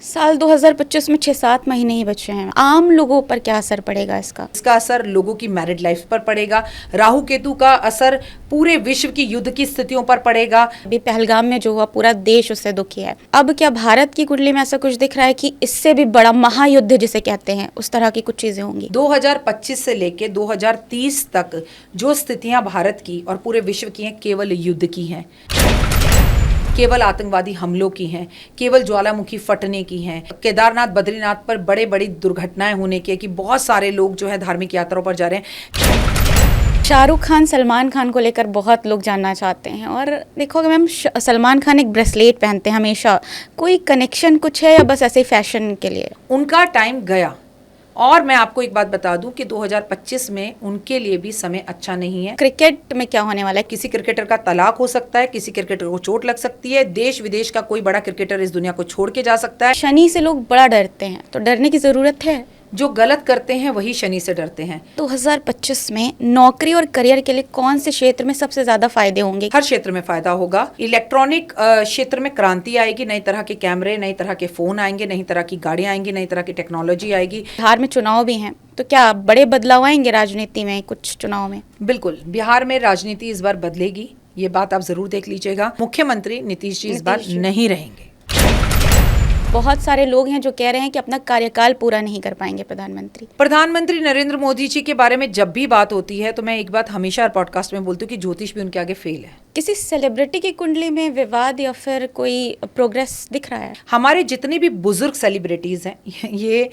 साल 2025 में 6-7 महीने ही बचे हैं। आम लोगों पर क्या असर पड़ेगा इसका? इसका असर लोगों की मैरिड लाइफ पर पड़ेगा। राहु केतु का असर पूरे विश्व की युद्ध की स्थितियों पर पड़ेगा। अभी पहलगाम में जो हुआ पूरा देश उससे दुखी है। अब क्या भारत की कुंडली में ऐसा कुछ दिख रहा है कि इससे भी बड़ा महायुद्ध जिसे कहते हैं उस तरह की कुछ चीजें होंगी? 2025 से लेके 2030 तक जो स्थितियां भारत की और पूरे विश्व की हैं केवल युद्ध की हैं, केवल आतंकवादी हमलों की हैं, केवल ज्वालामुखी फटने की हैं। केदारनाथ बद्रीनाथ पर बड़े बड़ी दुर्घटनाएं होने की, कि बहुत सारे लोग जो है धार्मिक यात्राओं पर जा रहे हैं। शाहरुख खान सलमान खान को लेकर बहुत लोग जानना चाहते हैं, और देखोगे मैम सलमान खान एक ब्रेसलेट पहनते हैं हमेशा। कोई कनेक्शन कुछ है या बस ऐसे ही फैशन के लिए? उनका टाइम गया, और मैं आपको एक बात बता दूं कि 2025 में उनके लिए भी समय अच्छा नहीं है। क्रिकेट में क्या होने वाला है? किसी क्रिकेटर का तलाक हो सकता है, किसी क्रिकेटर को चोट लग सकती है, देश विदेश का कोई बड़ा क्रिकेटर इस दुनिया को छोड़ के जा सकता है। शनि से लोग बड़ा डरते हैं, तो डरने की जरूरत है? जो गलत करते हैं वही शनि से डरते हैं। 2025 में नौकरी और करियर के लिए कौन से क्षेत्र में सबसे ज्यादा फायदे होंगे? हर क्षेत्र में फायदा होगा। इलेक्ट्रॉनिक क्षेत्र में क्रांति आएगी, नई तरह के कैमरे, नई तरह के फोन आएंगे, नई तरह की गाड़ियां आएंगी, नई तरह की टेक्नोलॉजी आएगी। बिहार में चुनाव भी हैं, तो क्या बड़े बदलाव आएंगे राजनीति में कुछ चुनाव में? बिल्कुल, बिहार में राजनीति इस बार बदलेगी, ये बात आप जरूर देख लीजिएगा। मुख्यमंत्री नीतीश जी इस बार नहीं रहेंगे। बहुत सारे लोग हैं जो कह रहे हैं कि अपना कार्यकाल पूरा नहीं कर पाएंगे प्रधानमंत्री नरेंद्र मोदी जी के बारे में जब भी बात होती है तो मैं एक बात हमेशा पॉडकास्ट में बोलती हूँ कि ज्योतिष भी उनके आगे फेल है। किसी सेलिब्रिटी की कुंडली में विवाद या फिर कोई प्रोग्रेस दिख रहा है? हमारे जितने भी बुजुर्ग सेलिब्रिटीज हैं ये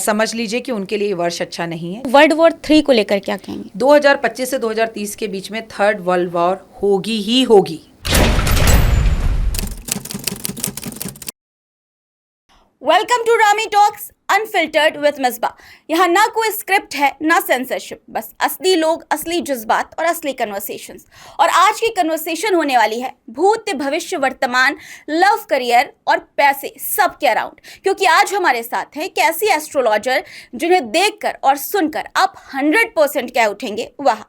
समझ लीजिए कि उनके लिए वर्ष अच्छा नहीं है। वर्ल्ड वॉर 3 को लेकर क्या कहेंगे? 2025 से 2030 के बीच में थर्ड वर्ल्ड वॉर होगी ही होगी। Welcome to Rami talks unfiltered with Misbah. यहाँ ना कोई स्क्रिप्ट है ना सेंसरशिप, बस असली लोग, असली जज्बात और असली कन्वर्सेशंस। और आज की कन्वर्सेशन होने वाली है भूत, भविष्य, वर्तमान, लव, करियर और पैसे, सब के अराउंड। क्योंकि आज हमारे साथ हैं एक ऐसी एस्ट्रोलॉजर जिन्हें देखकर और सुनकर आप 100% कह उठेंगे वाह।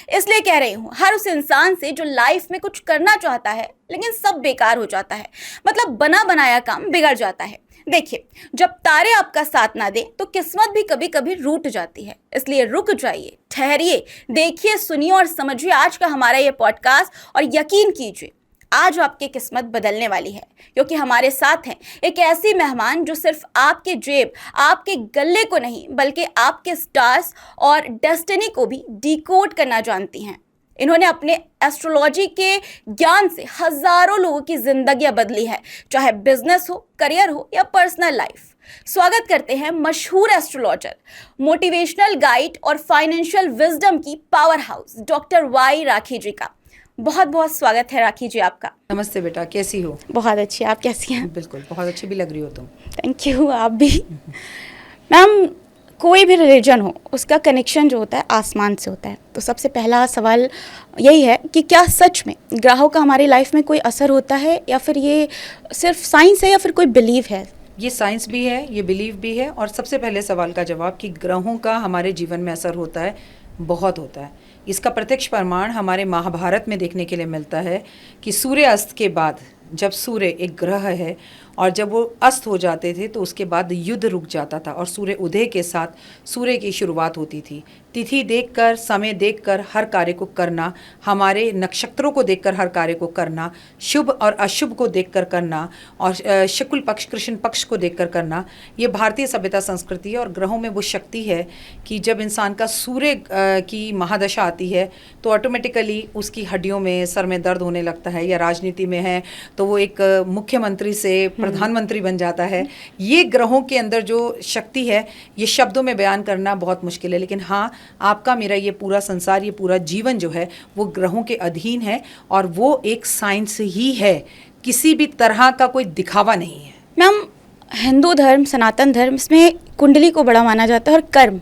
इसलिए कह रही हूँ, हर उस इंसान से जो लाइफ में कुछ करना चाहता है लेकिन सब बेकार हो जाता है, मतलब बना बनाया काम बिगड़ जाता है। देखिए, जब तारे आपका साथ ना दे तो किस्मत भी कभी कभी रूठ जाती है। इसलिए रुक जाइए, ठहरिए, देखिए, सुनिए और समझिए आज का हमारा ये पॉडकास्ट, और यकीन कीजिए आज आपकी किस्मत बदलने वाली है। क्योंकि हमारे साथ हैं एक ऐसी मेहमान जो सिर्फ आपके जेब, आपके गले को नहीं बल्कि आपके स्टार्स और डेस्टिनी को भी डिकोड करना जानती हैं। इन्होंने अपने एस्ट्रोलॉजी के ज्ञान से हजारों लोगों की जिंदगियां बदली है, चाहे बिजनेस हो, करियर हो या पर्सनल लाइफ। स्वागत करते हैं मशहूर एस्ट्रोलॉजर, मोटिवेशनल गाइड और फाइनेंशियल विजडम की पावर हाउस डॉक्टर वाई राखी जी का। बहुत बहुत स्वागत है राखी जी आपका। नमस्ते बेटा, कैसी हो? बहुत अच्छी, आप कैसी हैं? बिल्कुल, बहुत अच्छी भी लग रही हो तुम। थैंक यू, आप भी। मैम, कोई भी रिलीजन हो उसका कनेक्शन जो होता है आसमान से होता है, तो सबसे पहला सवाल यही है कि क्या सच में ग्रहों का हमारी लाइफ में कोई असर होता है, या फिर ये सिर्फ साइंस है या फिर कोई बिलीव है? ये साइंस भी है, ये बिलीव भी है। और सबसे पहले सवाल का जवाब कि ग्रहों का हमारे जीवन में असर होता है, बहुत होता है। इसका प्रत्यक्ष प्रमाण हमारे महाभारत में देखने के लिए मिलता है कि सूर्यास्त के बाद, जब सूर्य एक ग्रह है और जब वो अस्त हो जाते थे तो उसके बाद युद्ध रुक जाता था और सूर्य उदय के साथ सूर्य की शुरुआत होती थी। तिथि देखकर, समय देखकर हर कार्य को करना, हमारे नक्षत्रों को देखकर हर कार्य को करना, शुभ और अशुभ को देखकर करना, और शुक्ल पक्ष कृष्ण पक्ष को देखकर करना, ये भारतीय सभ्यता संस्कृति है। और ग्रहों में वो शक्ति है कि जब इंसान का सूर्य की महादशा आती है तो ऑटोमेटिकली उसकी हड्डियों में, सर में दर्द होने लगता है, या राजनीति में है तो वो एक मुख्यमंत्री से प्रधानमंत्री बन जाता है। ये ग्रहों के अंदर जो शक्ति है ये शब्दों में बयान करना बहुत मुश्किल है, लेकिन हाँ, आपका मेरा ये पूरा संसार, ये पूरा जीवन जो है वो ग्रहों के अधीन है, और वो एक साइंस ही है, किसी भी तरह का कोई दिखावा नहीं है। मैम, हिंदू धर्म, सनातन धर्म, इसमें कुंडली को बड़ा माना जाता है और कर्म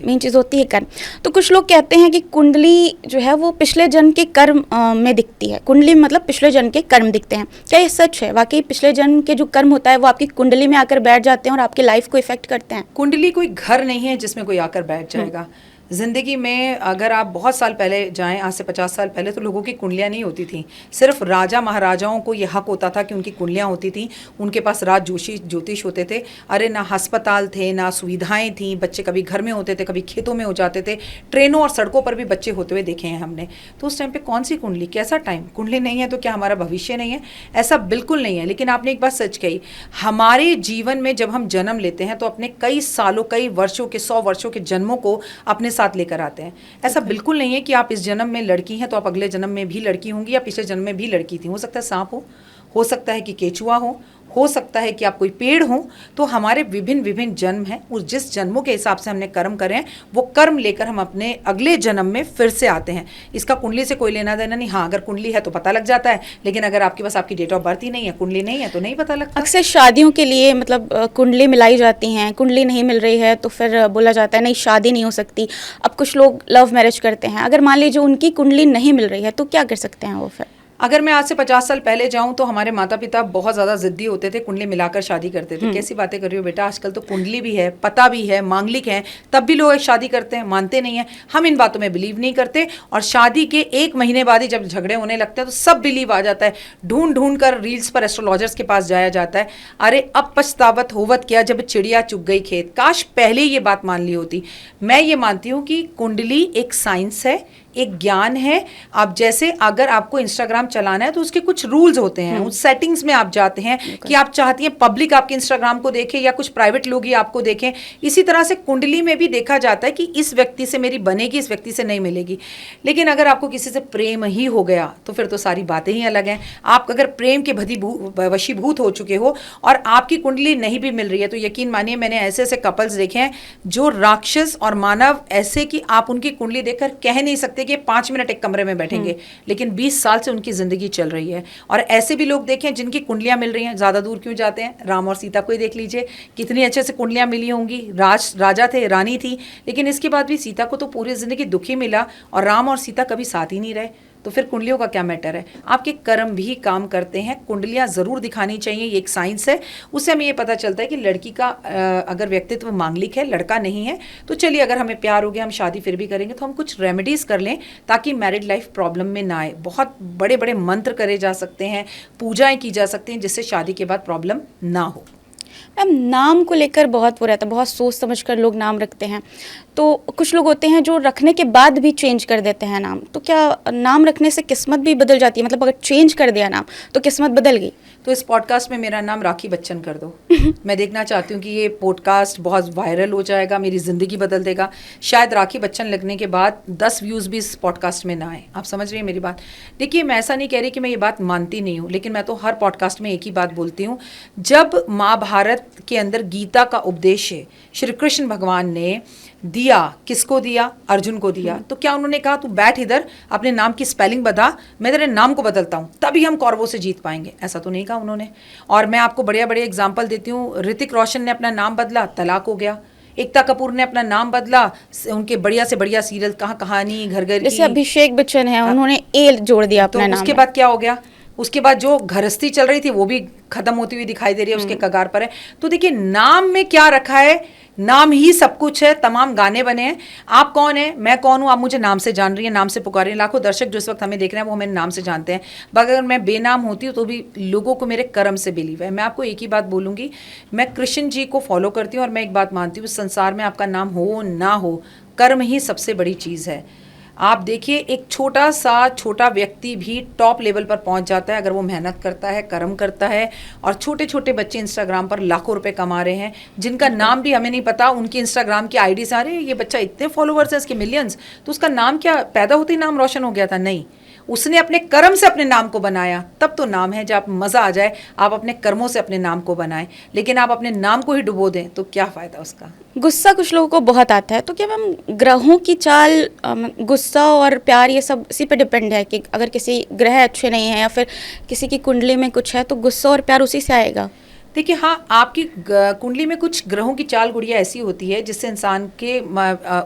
मेन चीज़ होती है, कर्म। तो कुछ लोग कहते हैं कि कुंडली जो है वो पिछले जन्म के कर्म में दिखती है। कुंडली मतलब पिछले जन्म के कर्म दिखते हैं, क्या ये सच है? वाकई पिछले जन्म के जो कर्म होता है वो आपकी कुंडली में आकर बैठ जाते हैं और आपकी लाइफ को इफेक्ट करते हैं? कुंडली कोई घर नहीं है जिसमें कोई आकर बैठ जाएगा। ज़िंदगी में अगर आप बहुत साल पहले जाएं, आज से 50 साल पहले, तो लोगों की कुंडलियां नहीं होती थी। सिर्फ राजा महाराजाओं को ये हक होता था कि उनकी कुंडलियां होती थी, उनके पास राज ज्योतिष होते थे। अरे ना अस्पताल थे, ना सुविधाएं थी, बच्चे कभी घर में होते थे, कभी खेतों में हो जाते थे, ट्रेनों और सड़कों पर भी बच्चे होते हुए देखे हैं हमने। तो उस टाइम पे कौन सी कुंडली, कैसा टाइम, कुंडली नहीं है तो क्या हमारा भविष्य नहीं है? ऐसा बिल्कुल नहीं है। लेकिन आपने एक बात सच कही, हमारे जीवन में जब हम जन्म लेते हैं तो अपने कई सालों, कई वर्षों के, 100 वर्षों के जन्मों को अपने साथ लेकर आते हैं। ऐसा बिल्कुल नहीं है कि आप इस जन्म में लड़की हैं तो आप अगले जन्म में भी लड़की होंगी, या पिछले जन्म में भी लड़की थी। हो सकता है सांप हो सकता है कि केचुआ हो सकता है कि आप कोई पेड़ हो। तो हमारे विभिन्न विभिन्न जन्म हैं, उस जिस जन्मों के हिसाब से हमने कर्म करे हैं, वो कर्म लेकर हम अपने अगले जन्म में फिर से आते हैं। इसका कुंडली से कोई लेना देना नहीं। हाँ, अगर कुंडली है तो पता लग जाता है, लेकिन अगर आपके पास आपकी डेट ऑफ बर्थ ही नहीं है, कुंडली नहीं है, तो नहीं पता लगता। अक्सर शादियों के लिए मतलब कुंडली मिलाई जाती हैं, कुंडली नहीं मिल रही है तो फिर बोला जाता है नहीं शादी नहीं हो सकती। अब कुछ लोग लव मैरिज करते हैं, अगर मान लीजिए उनकी कुंडली नहीं मिल रही है तो क्या कर सकते हैं वो फिर? अगर मैं आज से 50 साल पहले जाऊं तो हमारे माता पिता बहुत ज़्यादा ज़िद्दी होते थे, कुंडली मिलाकर शादी करते थे। कैसी बातें कर रही हो बेटा, आजकल तो कुंडली भी है, पता भी है, मांगलिक है, तब भी लोग शादी करते हैं, मानते नहीं हैं। हम इन बातों में बिलीव नहीं करते, और शादी के 1 महीने बाद ही जब झगड़े होने लगते हैं तो सब बिलीव आ जाता है। ढूंढ ढूंढ कर रील्स पर एस्ट्रोलॉजर्स के पास जाया जाता है। अरे अब पछतावत होवत क्या, जब चिड़िया चुग गई खेत। काश पहले ये बात मान ली होती। मैं ये मानती हूँ कि कुंडली एक साइंस है, एक ज्ञान है। आप जैसे अगर आपको इंस्टाग्राम चलाना है तो उसके कुछ रूल्स होते हैं, उस सेटिंग्स में आप जाते हैं कि आप चाहती हैं पब्लिक आपके इंस्टाग्राम को देखे या कुछ प्राइवेट लोग ही आपको देखें। इसी तरह से कुंडली में भी देखा जाता है कि इस व्यक्ति से मेरी बनेगी, इस व्यक्ति से नहीं मिलेगी। लेकिन अगर आपको किसी से प्रेम ही हो गया तो फिर तो सारी बातें ही अलग हैं। आप अगर प्रेम के वशीभूत हो चुके हो और आपकी कुंडली नहीं भी मिल रही है तो यकीन मानिए, मैंने ऐसे ऐसे कपल्स देखे हैं जो राक्षस और मानव ऐसे कि आप उनकी कुंडली देखकर कह नहीं सकते कि 5 मिनट एक कमरे में बैठेंगे, लेकिन 20 साल से उनकी जिंदगी चल रही है। और ऐसे भी लोग देखें जिनकी कुंडलियां मिल रही हैं। ज्यादा दूर क्यों जाते हैं, राम और सीता को ही देख लीजिए, कितनी अच्छे से कुंडलियां मिली होंगी। राजा थे, रानी थी, लेकिन इसके बाद भी सीता को तो पूरी जिंदगी दुख ही मिला, और राम और सीता कभी साथ ही नहीं रहे। तो फिर कुंडलियों का क्या मैटर है? आपके कर्म भी काम करते हैं। कुंडलियां जरूर दिखानी चाहिए, ये एक साइंस है। उससे हमें ये पता चलता है कि लड़की का अगर व्यक्तित्व मांगलिक है, लड़का नहीं है, तो चलिए अगर हमें प्यार हो गया, हम शादी फिर भी करेंगे, तो हम कुछ रेमेडीज कर लें ताकि मैरिड लाइफ प्रॉब्लम में ना आए। बहुत बड़े बड़े मंत्र करे जा सकते हैं, पूजाएं की जा सकती हैं, जिससे शादी के बाद प्रॉब्लम ना हो। मैम, नाम को लेकर बहुत वो रहता है, बहुत सोच समझ कर लोग नाम रखते हैं। तो कुछ लोग होते हैं जो रखने के बाद भी चेंज कर देते हैं नाम। तो क्या नाम रखने से किस्मत भी बदल जाती है? मतलब अगर चेंज कर दिया नाम तो किस्मत बदल गई? तो इस पॉडकास्ट में मेरा नाम राखी बच्चन कर दो। मैं देखना चाहती हूँ कि ये पॉडकास्ट बहुत वायरल हो जाएगा, मेरी ज़िंदगी बदल देगा। शायद राखी बच्चन लगने के बाद 10 व्यूज़ भी इस पॉडकास्ट में ना आए। आप समझ रही हैं मेरी बात? देखिए, मैं ऐसा नहीं कह रही कि मैं ये बात मानती नहीं हूँ, लेकिन मैं तो हर पॉडकास्ट में एक ही बात बोलती हूँ। जब महाभारत के अंदर गीता का उपदेश श्री कृष्ण भगवान ने दिया, किसको दिया? अर्जुन को दिया। तो क्या उन्होंने कहा तू बैठ इधर, अपने नाम की स्पेलिंग बता, मैं तेरे नाम को बदलता हूँ, तभी हम कौरवों से जीत पाएंगे? ऐसा तो नहीं कहा उन्होंने। और मैं आपको बढ़िया बढ़िया एग्जाम्पल देती हूँ। ऋतिक रोशन ने अपना नाम बदला, तलाक हो गया। एकता कपूर ने अपना नाम बदला, उनके बढ़िया से बढ़िया सीरियल कहानी, घर घर की। जैसे अभिषेक बच्चन है, उन्होंने ए जोड़ दिया अपना नाम। उसके बाद क्या हो गया? उसके बाद जो गृहस्थी चल रही थी वो भी खत्म होती हुई दिखाई दे रही है, उसके कगार पर है। तो देखिए, नाम में क्या रखा है? नाम ही सब कुछ है। तमाम गाने बने हैं। आप कौन है, मैं कौन हूँ, आप मुझे नाम से जान रही हैं, नाम से पुकार रही हैं। लाखों दर्शक जो इस वक्त हमें देख रहे हैं वो हमें नाम से जानते हैं। अगर मैं बेनाम होती हूँ तो भी लोगों को मेरे कर्म से बिलीव है। मैं आपको एक ही बात बोलूँगी, मैं कृष्ण जी को फॉलो करती हूँ और मैं एक बात मानती हूँ, संसार में आपका नाम हो ना हो, कर्म ही सबसे बड़ी चीज़ है। आप देखिए, एक छोटा व्यक्ति भी टॉप लेवल पर पहुंच जाता है अगर वो मेहनत करता है, कर्म करता है। और छोटे छोटे बच्चे इंस्टाग्राम पर लाखों रुपए कमा रहे हैं, जिनका नाम भी हमें नहीं पता। उनकी इंस्टाग्राम की आईडी से, अरे ये बच्चा इतने फॉलोवर्स हैं, इसके मिलियंस, तो उसका नाम क्या पैदा होते ही नाम रोशन हो गया था? नहीं, उसने अपने कर्म से अपने नाम को बनाया, तब तो नाम है। जब आप मज़ा आ जाए, आप अपने कर्मों से अपने नाम को बनाएं, लेकिन आप अपने नाम को ही डुबो दें तो क्या फ़ायदा उसका? गुस्सा कुछ लोगों को बहुत आता है, तो क्या मैम ग्रहों की चाल, गुस्सा और प्यार ये सब इसी पे डिपेंड है कि अगर किसी ग्रह अच्छे नहीं है या फिर किसी की कुंडली में कुछ है तो गुस्सा और प्यार उसी से आएगा? देखिए, हाँ, आपकी कुंडली में कुछ ग्रहों की चाल गुड़िया ऐसी होती है जिससे इंसान के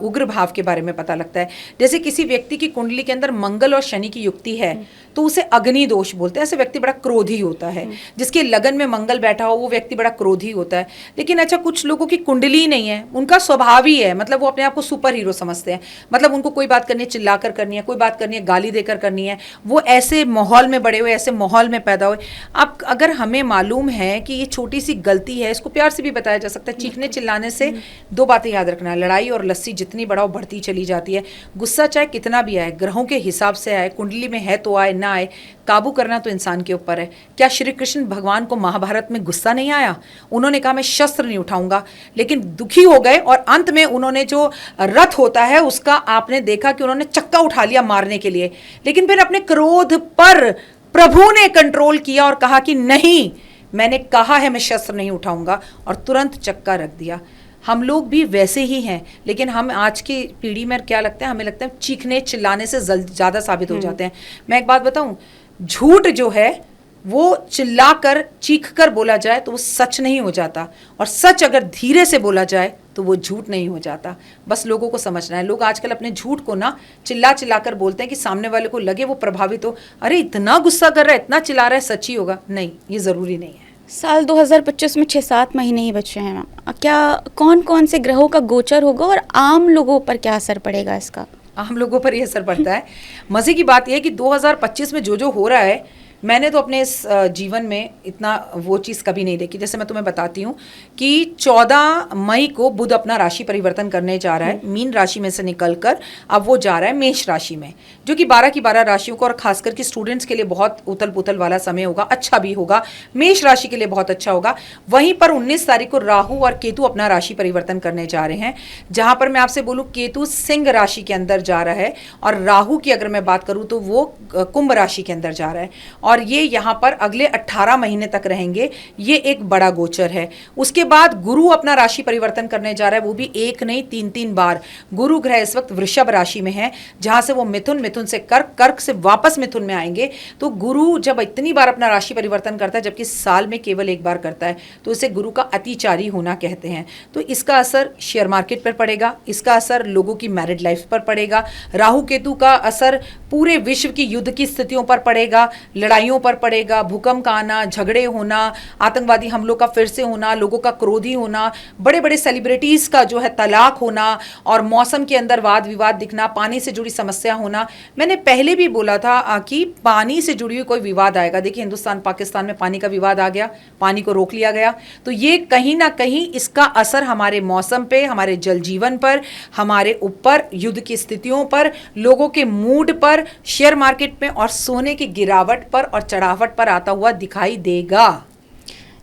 उग्र भाव के बारे में पता लगता है। जैसे किसी व्यक्ति की कुंडली के अंदर मंगल और शनि की युक्ति है तो उसे अग्नि दोष बोलते हैं। ऐसे व्यक्ति बड़ा क्रोधी होता है। जिसके लगन में मंगल बैठा हो वो व्यक्ति बड़ा क्रोधी होता है। लेकिन अच्छा, कुछ लोगों की कुंडली ही नहीं है, उनका स्वभाव ही है, मतलब वो अपने आप को सुपर हीरो समझते हैं। मतलब उनको कोई बात करनी है चिल्लाकर करनी है, कोई बात करनी है गाली देकर करनी है। वो ऐसे माहौल में बड़े हुए, ऐसे माहौल में पैदा हुए। अब अगर हमें मालूम है कि ये छोटी सी गलती है, इसको प्यार से भी बताया जा सकता है। चीखने चिल्लाने से दो बातें याद रखना है, लड़ाई और लस्सी जितनी बढ़ाओ बढ़ती चली जाती है। गुस्सा चाहे कितना भी आए, ग्रहों के हिसाब से आए, कुंडली में है तो आए, ना आए, काबू करना तो इंसान के ऊपर है। क्या श्री कृष्ण भगवान को महाभारत में गुस्सा नहीं आया? उन्होंने कहा मैं शस्त्र नहीं उठाऊंगा, लेकिन दुखी हो गए और अंत में उन्होंने जो रथ होता है उसका आपने देखा कि उन्होंने चक्का उठा लिया मारने के लिए। लेकिन फिर अपने क्रोध पर प्रभु ने कंट्रोल किया और कहा कि नहीं, मैंने कहा है मैं शस्त्र नहीं उठाऊंगा, और तुरंत चक्का रख दिया। हम लोग भी वैसे ही हैं, लेकिन हम आज की पीढ़ी में क्या लगता है, हमें लगता है चीखने चिल्लाने से ज़्यादा साबित हो जाते हैं। मैं एक बात बताऊं, झूठ जो है वो चिल्लाकर चीख कर बोला जाए तो वो सच नहीं हो जाता, और सच अगर धीरे से बोला जाए तो वो झूठ नहीं हो जाता। बस लोगों को समझना है। लोग आजकल अपने झूठ को ना चिल्ला चिल्ला कर बोलते हैं कि सामने वाले को लगे वो प्रभावित हो, अरे इतना गुस्सा कर रहा है, इतना चिल्ला रहा है, सच ही होगा। नहीं, ये ज़रूरी नहीं है। साल 2025 में 6-7 महीने ही बचे हैं मैम। क्या कौन कौन से ग्रहों का गोचर होगा और आम लोगों पर क्या असर पड़ेगा इसका? आम लोगों पर ये असर पड़ता है। मज़े की बात यह है कि 2025 में जो हो रहा है, मैंने तो अपने इस जीवन में इतना वो चीज़ कभी नहीं देखी। जैसे मैं तुम्हें बताती हूँ कि 14 मई को बुध अपना राशि परिवर्तन करने जा रहा है, मीन राशि में से निकलकर अब वो जा रहा है मेष राशि में, जो कि 12 की 12 राशियों को और खासकर कि स्टूडेंट्स के लिए बहुत उथल पुथल वाला समय होगा। अच्छा भी होगा, मेष राशि के लिए बहुत अच्छा होगा। वहीं पर 19 तारीख को राहु और केतु अपना राशि परिवर्तन करने जा रहे हैं, जहां पर मैं आपसे बोलूँ केतु सिंह राशि के अंदर जा रहा है और राहु की अगर मैं बात करूँ तो वो कुंभ राशि के अंदर जा रहा है, और ये यहाँ पर अगले 18 महीने तक रहेंगे। ये एक बड़ा गोचर है। उसके बाद गुरु अपना राशि परिवर्तन करने जा रहा है, वो भी एक नहीं 3-3 बार। गुरु ग्रह इस वक्त वृषभ राशि में है, जहां से वो मिथुन, मिथुन से कर्क, कर्क से वापस मिथुन में आएंगे। तो गुरु जब इतनी बार अपना राशि परिवर्तन करता है, जबकि साल में केवल एक बार करता है, तो इसे गुरु का अतिचारी होना कहते हैं। तो इसका असर शेयर मार्केट पर पड़ेगा, इसका असर लोगों की मैरिड लाइफ पर पड़ेगा। राहु केतु का असर पूरे विश्व की युद्ध की स्थितियों पर पड़ेगा, लड़ाइयों पर पड़ेगा, भूकंप का आना, झगड़े होना, आतंकवादी हमलों का फिर से होना, लोगों का क्रोधी होना, बड़े बड़े सेलिब्रिटीज का जो है तलाक होना, और मौसम के अंदर वाद विवाद दिखना, पानी से जुड़ी समस्या होना। मैंने पहले भी बोला था कि पानी से जुड़ी हुई कोई विवाद आएगा। देखिए, हिंदुस्तान पाकिस्तान में पानी का विवाद आ गया, पानी को रोक लिया गया, तो ये कहीं ना कहीं इसका असर हमारे मौसम पे, हमारे जल जीवन पर, हमारे ऊपर, युद्ध की स्थितियों पर, लोगों के मूड पर, शेयर मार्केट में और सोने की गिरावट पर और चढ़ावट पर आता हुआ दिखाई देगा।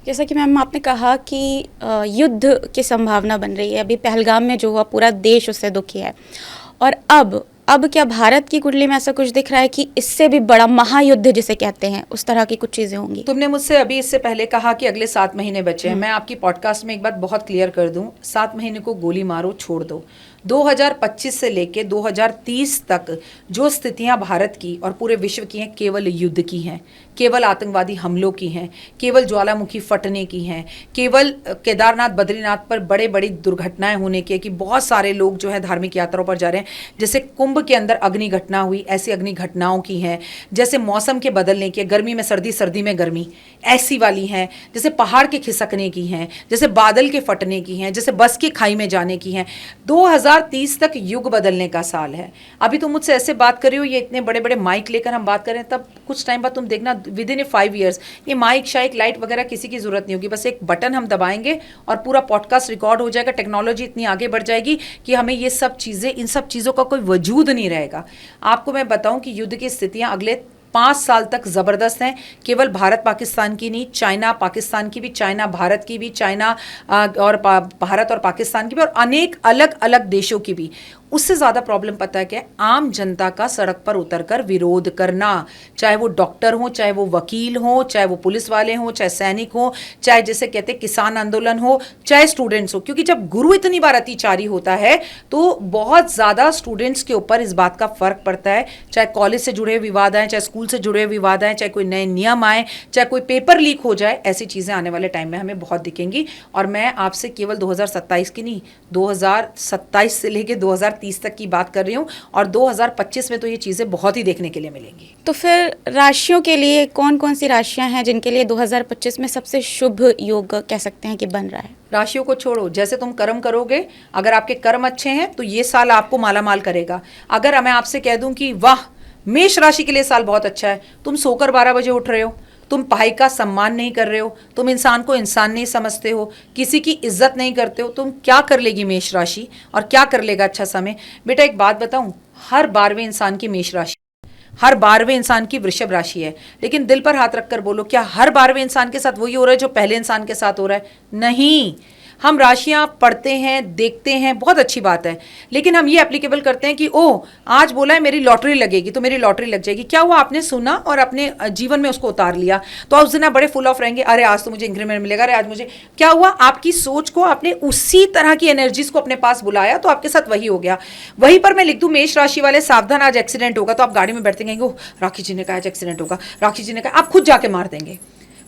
जैसा कि मैम आपने कहा कि युद्ध की संभावना बन रही है। अभी पहलगाम में जो हुआ, पूरा देश उससे दुखी है। और अब क्या भारत की कुंडली में ऐसा कुछ दिख रहा है कि इससे भी बड़ा महायुद्ध जिसे कहते हैं, उस तरह की कुछ चीज़ें होंगी? तुमने मुझसे अभी इससे पहले कहा कि अगले 7 महीने बचे हैं। मैं आपकी पॉडकास्ट में एक बात बहुत क्लियर कर दूं, 7 महीने को गोली मारो, छोड़ दो। 2025 से लेके 2030 तक जो स्थितियां भारत की और पूरे विश्व की हैं, केवल युद्ध की हैं, केवल आतंकवादी हमलों की हैं, केवल ज्वालामुखी फटने की हैं, केवल केदारनाथ बद्रीनाथ पर बड़े बड़ी दुर्घटनाएं होने की है कि बहुत सारे लोग जो है धार्मिक यात्राओं पर जा रहे हैं। जैसे कुंभ के अंदर अग्नि घटना हुई, ऐसी अग्नि घटनाओं की हैं। जैसे मौसम के बदलने की, गर्मी में सर्दी, सर्दी में गर्मी, ऐसी वाली हैं। जैसे पहाड़ के खिसकने की हैं, जैसे बादल के फटने की हैं, जैसे बस की खाई में जाने की हैं। 2030 तक युग बदलने का साल है। अभी तुम मुझसे ऐसे बात कर रही हो, ये इतने बड़े बड़े माइक लेकर हम बात करें, तब कुछ टाइम बाद तुम देखना विद इन 5 ईयर्स ये माइक शाइक लाइट वगैरह किसी की जरूरत नहीं होगी। बस एक बटन हम दबाएंगे और पूरा पॉडकास्ट रिकॉर्ड हो जाएगा। टेक्नोलॉजी इतनी आगे बढ़ जाएगी कि हमें ये सब चीज़ें, इन सब चीज़ों का कोई वजूद नहीं रहेगा। आपको मैं बताऊं कि युद्ध की स्थितियां अगले 5 साल तक ज़बरदस्त हैं। केवल भारत पाकिस्तान की नहीं, चाइना पाकिस्तान की भी, चाइना भारत की भी, चाइना और भारत और पाकिस्तान की भी, और अनेक अलग अलग देशों की भी। उससे ज़्यादा प्रॉब्लम पता है क्या है? आम जनता का सड़क पर उतरकर विरोध करना, चाहे वो डॉक्टर हो, चाहे वो वकील हो, चाहे वो पुलिस वाले हो, चाहे सैनिक हो, चाहे जैसे कहते हैं किसान आंदोलन हो, चाहे स्टूडेंट्स हो। क्योंकि जब गुरु इतनी बार अतिचारी होता है तो बहुत ज़्यादा स्टूडेंट्स के ऊपर इस बात का फर्क पड़ता है। चाहे कॉलेज से जुड़े विवाद आए, चाहे स्कूल से जुड़े विवाद आए, चाहे कोई नए नियम आए, चाहे कोई पेपर लीक हो जाए, ऐसी चीज़ें आने वाले टाइम में हमें बहुत दिखेंगी। और मैं आपसे केवल 2027 की नहीं, 2027 से लेके 2030 तक की बात कर रही हूँ, और 2025 में तो ये चीज़ें बहुत ही देखने के लिए मिलेंगी। तो फिर राशियों के लिए कौन कौन सी राशियां हैं जिनके लिए 2025 में सबसे शुभ योग कह सकते हैं कि बन रहा है? राशियों को छोड़ो, जैसे तुम कर्म करोगे, अगर आपके कर्म अच्छे हैं तो ये साल आपको मालामाल करेगा। अगर मैं आपसे कह दूं कि वाह, मेष राशि के लिए साल बहुत अच्छा है, तुम सोकर 12 बजे उठ रहे हो, तुम पढ़ाई का सम्मान नहीं कर रहे हो, तुम इंसान को इंसान नहीं समझते हो, किसी की इज्जत नहीं करते हो, तुम क्या कर लेगी मेष राशि और क्या कर लेगा अच्छा समय? बेटा एक बात बताऊं, हर 12वें इंसान की मेष राशि, हर 12वें इंसान की वृषभ राशि है। लेकिन दिल पर हाथ रखकर बोलो, क्या हर 12वें इंसान के साथ वही हो रहा है जो पहले इंसान के साथ हो रहा है? नहीं। हम राशियां पढ़ते हैं, देखते हैं, बहुत अच्छी बात है, लेकिन हम ये एप्लीकेबल करते हैं कि ओह, आज बोला है मेरी लॉटरी लगेगी तो मेरी लॉटरी लग जाएगी। क्या हुआ? आपने सुना और अपने जीवन में उसको उतार लिया, तो आप उस दिन आप बड़े फुल ऑफ रहेंगे, अरे आज तो मुझे इंक्रीमेंट मिलेगा, अरे आज मुझे क्या हुआ? आपकी सोच को आपने उसी तरह की एनर्जीज को अपने पास बुलाया, तो आपके साथ वही हो गया। वहीं पर मैं लिख दूं, मेष राशि वाले सावधान, आज एक्सीडेंट होगा, तो आप गाड़ी में बैठते कहेंगे, ओह राखी जी ने कहा आज एक्सीडेंट होगा, राखी जी ने कहा, आप खुद जाके मार देंगे।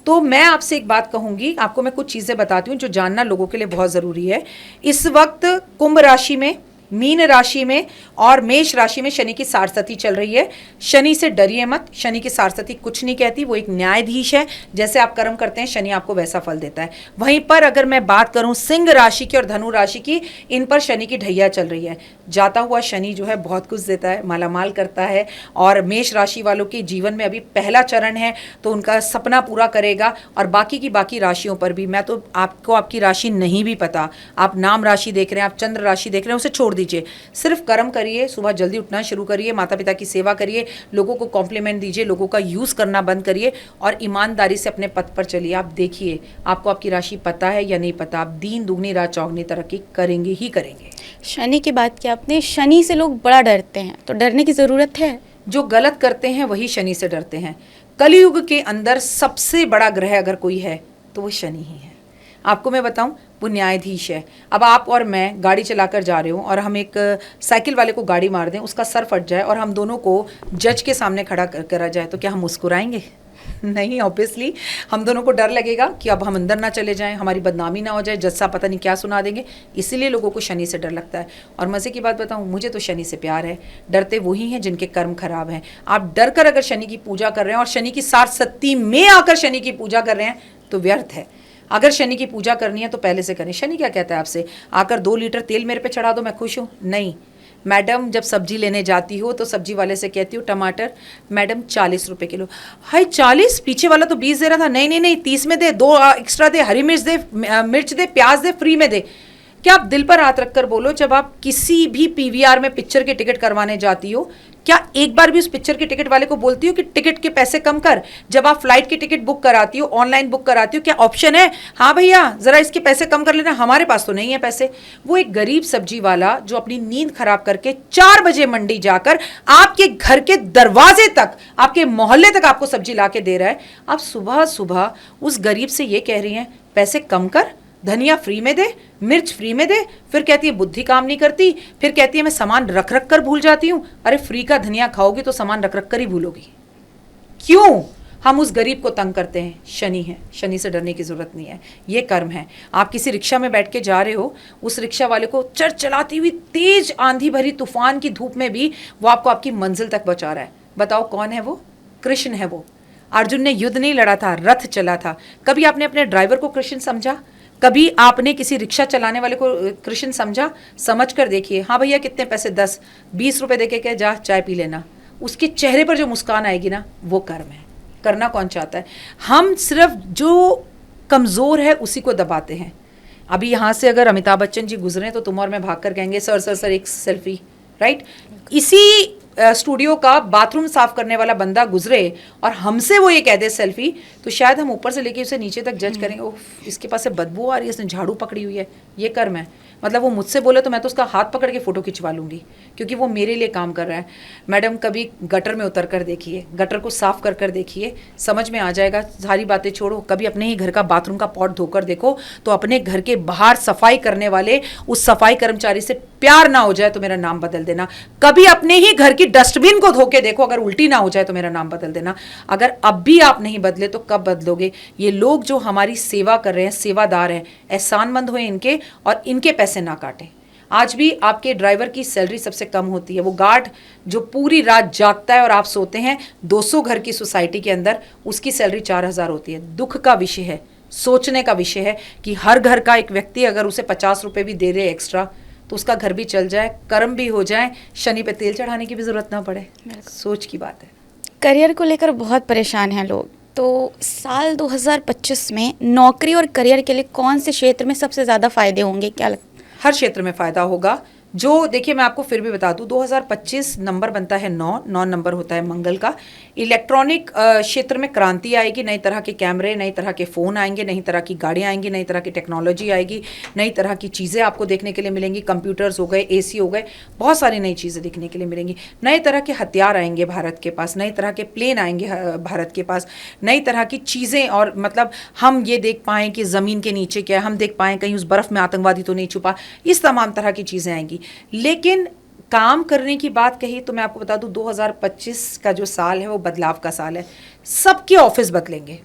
तो मैं आपसे एक बात कहूंगी, आपको मैं कुछ चीज़ें बताती हूँ जो जानना लोगों के लिए बहुत ज़रूरी है। इस वक्त कुंभ राशि में, मीन राशि में और मेष राशि में शनि की सारस्वती चल रही है। शनि से डरिए मत, शनि की सारस्वती कुछ नहीं कहती, वो एक न्यायाधीश है। जैसे आप कर्म करते हैं शनि आपको वैसा फल देता है। वहीं पर अगर मैं बात करूं सिंह राशि की और धनु राशि की, इन पर शनि की ढैया चल रही है। जाता हुआ शनि जो है बहुत कुछ देता है, मालामाल करता है, और मेष राशि वालों के जीवन में अभी पहला चरण है, तो उनका सपना पूरा करेगा। और बाकी की बाकी राशियों पर भी, मैं तो आपको आपकी राशि नहीं भी पता, आप नाम राशि देख रहे हैं, आप चंद्र राशि देख रहे हैं, उसे छोड़ दीजिए, सिर्फ कर्म करिए, सुबह जल्दी उठना शुरू करिए, माता पिता की सेवा करिए, लोगों को कॉम्प्लीमेंट दीजिए, लोगों का यूज़ करना बंद करिए और ईमानदारी से अपने पथ पर चलिए। आप देखिए आपको आपकी राशि पता है या नहीं पता, आप दीन दुगनी रात चौगनी तरक्की करेंगे ही करेंगे। शनि की बात की आपने, शनि से लोग बड़ा डरते हैं, तो डरने की ज़रूरत है? जो गलत करते हैं वही शनि से डरते हैं। कलयुग के अंदर सबसे बड़ा ग्रह अगर कोई है तो वो शनि ही है। आपको मैं बताऊं, वो न्यायाधीश है। अब आप और मैं गाड़ी चलाकर जा रहे हो और हम एक साइकिल वाले को गाड़ी मार दें, उसका सर फट जाए और हम दोनों को जज के सामने खड़ा करा जाए, तो क्या हम मुस्कुराएंगे? नहीं, ऑब्वियसली हम दोनों को डर लगेगा कि अब हम अंदर ना चले जाएं, हमारी बदनामी ना हो जाए, जज साहब पता नहीं क्या सुना देंगे। इसीलिए लोगों को शनि से डर लगता है। और मज़े की बात बताऊं, मुझे तो शनि से प्यार है। डरते वही हैं जिनके कर्म खराब हैं। आप डर कर अगर शनि की पूजा कर रहे हैं और शनि की सारस्वती में आकर शनि की पूजा कर रहे हैं तो व्यर्थ है। अगर शनि की पूजा करनी है तो पहले से करें। शनि क्या कहता है आपसे, आकर 2 लीटर तेल मेरे पे चढ़ा दो, मैं खुश हूँ? नहीं। मैडम जब सब्जी लेने जाती हो तो सब्जी वाले से कहती हूँ टमाटर मैडम 40 रुपए किलो। हाय 40, पीछे वाला तो 20 दे रहा था। नहीं नहीं नहीं, 30 में दे, 2 एक्स्ट्रा दे, हरी मिर्च दे, मिर्च दे, प्याज दे, फ्री में दे। क्या आप दिल पर हाथ रखकर बोलो, जब आप किसी भी पीवीआर में पिक्चर की टिकट करवाने जाती हो, क्या एक बार भी उस पिक्चर के टिकट वाले को बोलती हो कि टिकट के पैसे कम कर? जब आप फ्लाइट की टिकट बुक कराती हो, ऑनलाइन बुक कराती हो, क्या ऑप्शन है, हाँ भैया जरा इसके पैसे कम कर लेना? हमारे पास तो नहीं है पैसे। वो एक गरीब सब्जी वाला जो अपनी नींद खराब करके 4 बजे मंडी जाकर आपके घर के दरवाजे तक, आपके मोहल्ले तक आपको सब्जी ला के दे रहा है, आप सुबह सुबह उस गरीब से ये कह रही हैं पैसे कम कर, धनिया फ्री में दे, मिर्च फ्री में दे। फिर कहती है बुद्धि काम नहीं करती, फिर कहती है मैं सामान रख रख कर भूल जाती हूँ। अरे फ्री का धनिया खाओगी तो सामान रख रख कर ही भूलोगी। क्यों हम उस गरीब को तंग करते हैं? शनि है, शनि से डरने की जरूरत नहीं है, ये कर्म है। आप किसी रिक्शा में बैठ के जा रहे हो, उस रिक्शा वाले को चलाती हुई तेज आंधी भरी तूफान की धूप में भी वो आपको आपकी मंजिल तक पहुंचा रहा है। बताओ कौन है वो? कृष्ण है वो। अर्जुन ने युद्ध नहीं लड़ा था, रथ चला था। कभी आपने अपने ड्राइवर को कृष्ण समझा? कभी आपने किसी रिक्शा चलाने वाले को कृष्ण समझा? समझ कर देखिए, हाँ भैया कितने पैसे, 10-20 रुपए देके क्या, जा चाय पी लेना। उसके चेहरे पर जो मुस्कान आएगी ना, वो कर्म है। करना कौन चाहता है? हम सिर्फ जो कमज़ोर है उसी को दबाते हैं। अभी यहाँ से अगर अमिताभ बच्चन जी गुजरे तो तुम और मैं भाग कर कहेंगे सर सर सर एक सेल्फी, राइट? इसी स्टूडियो का बाथरूम साफ करने वाला बंदा गुजरे और हमसे वो ये कह दे सेल्फी, तो शायद हम ऊपर से लेके उसे नीचे तक जज करेंगे, ओह इसके पास से बदबू आ रही है, इसने झाड़ू पकड़ी हुई है, ये कर मैं, मतलब वो मुझसे बोले तो मैं तो उसका हाथ पकड़ के फ़ोटो खिंचवा लूँगी क्योंकि वो मेरे लिए काम कर रहा है। मैडम कभी गटर में उतर कर देखिए, गटर को साफ कर कर देखिए, समझ में आ जाएगा। सारी बातें छोड़ो, कभी अपने ही घर का बाथरूम का पॉट धोकर देखो, तो अपने घर के बाहर सफाई करने वाले उस सफाई कर्मचारी से प्यार ना हो जाए तो मेरा नाम बदल देना। कभी अपने ही घर की डस्टबिन को धो के देखो, अगर उल्टी ना हो जाए तो मेरा नाम बदल देना। अगर अब भी आप नहीं बदले तो कब बदलोगे? ये लोग जो हमारी सेवा कर रहे हैं, सेवादार हैं, एहसानमंद हुए इनके और इनके पैसे ना काटें। आज भी आपके ड्राइवर की सैलरी सबसे कम होती है। वो गार्ड जो पूरी रात जागता है और आप सोते हैं 200 घर की सोसाइटी के अंदर, उसकी सैलरी 4000 होती है। दुख का विषय है, सोचने का विषय है कि हर घर का एक व्यक्ति अगर उसे 50 रुपये भी दे दे एक्स्ट्रा तो उसका घर भी चल जाए, कर्म भी हो जाए, शनि पे तेल चढ़ाने की भी ज़रूरत ना पड़े। सोच की बात है। करियर को लेकर बहुत परेशान हैं लोग, तो साल 2025 में नौकरी और करियर के लिए कौन से क्षेत्र में सबसे ज़्यादा फायदे होंगे, क्या लगता है? हर क्षेत्र में फ़ायदा होगा। जो देखिए, मैं आपको फिर भी बता दूं, 2025 नंबर बनता है 9 नंबर होता है मंगल का। इलेक्ट्रॉनिक क्षेत्र में क्रांति आएगी, नई तरह के कैमरे, नई तरह के फ़ोन आएंगे, नई तरह की गाड़ियाँ आएंगी, नई तरह की टेक्नोलॉजी आएगी, नई तरह की चीज़ें आपको देखने के लिए मिलेंगी। कंप्यूटर्स हो गए, एसी हो गए, बहुत सारी नई चीज़ें देखने के लिए मिलेंगी। नए तरह के हथियार आएंगे भारत के पास, नई तरह के प्लेन आएंगे भारत के पास, नई तरह की चीज़ें। और मतलब हम ये देख पाएँ कि ज़मीन के नीचे क्या है, हम देख पाएँ कहीं उस बर्फ़ में आतंकवादी तो नहीं छुपा, इस तमाम तरह की चीज़ें आएंगी। लेकिन काम करने की बात कही तो मैं आपको बता दूं, 2025 का जो साल है वो बदलाव का साल है। सबके ऑफिस बदलेंगे,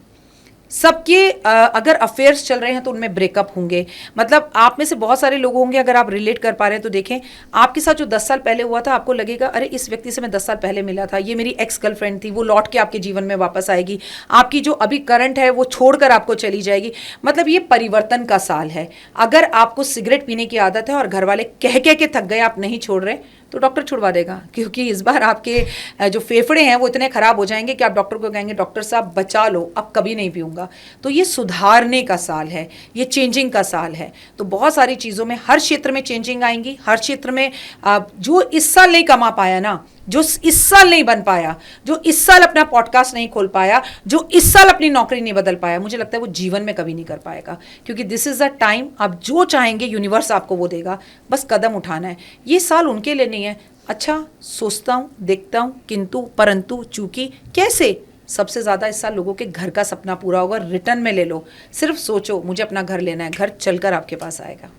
सबके अगर अफेयर्स चल रहे हैं तो उनमें ब्रेकअप होंगे। मतलब आप में से बहुत सारे लोग होंगे, अगर आप रिलेट कर पा रहे हैं तो देखें, आपके साथ जो 10 साल पहले हुआ था, आपको लगेगा अरे इस व्यक्ति से मैं 10 साल पहले मिला था, ये मेरी एक्स गर्लफ्रेंड थी, वो लौट के आपके जीवन में वापस आएगी। आपकी जो अभी करंट है वो छोड़कर आपको चली जाएगी। मतलब ये परिवर्तन का साल है। अगर आपको सिगरेट पीने की आदत है और घर वाले कह के थक गए, आप नहीं छोड़ रहे, तो डॉक्टर छुड़वा देगा, क्योंकि इस बार आपके जो फेफड़े हैं वो इतने ख़राब हो जाएंगे कि आप डॉक्टर को कहेंगे डॉक्टर साहब बचा लो, अब कभी नहीं पीऊँगा। तो ये सुधारने का साल है, ये चेंजिंग का साल है। तो बहुत सारी चीज़ों में, हर क्षेत्र में चेंजिंग आएंगी। हर क्षेत्र में जो इस साल नहीं कमा पाया ना, जो इस साल नहीं बन पाया, जो इस साल अपना पॉडकास्ट नहीं खोल पाया, जो इस साल अपनी नौकरी नहीं बदल पाया, मुझे लगता है वो जीवन में कभी नहीं कर पाएगा। क्योंकि दिस इज़ द टाइम, आप जो चाहेंगे यूनिवर्स आपको वो देगा, बस कदम उठाना है। ये साल उनके लिए नहीं है, अच्छा सोचता हूँ, देखता हूँ, किंतु परंतु चूंकि कैसे सबसे ज़्यादा इस साल लोगों के घर का सपना पूरा होगा। रिटर्न में ले लो, सिर्फ सोचो मुझे अपना घर लेना है, घर चलकर आपके पास आएगा।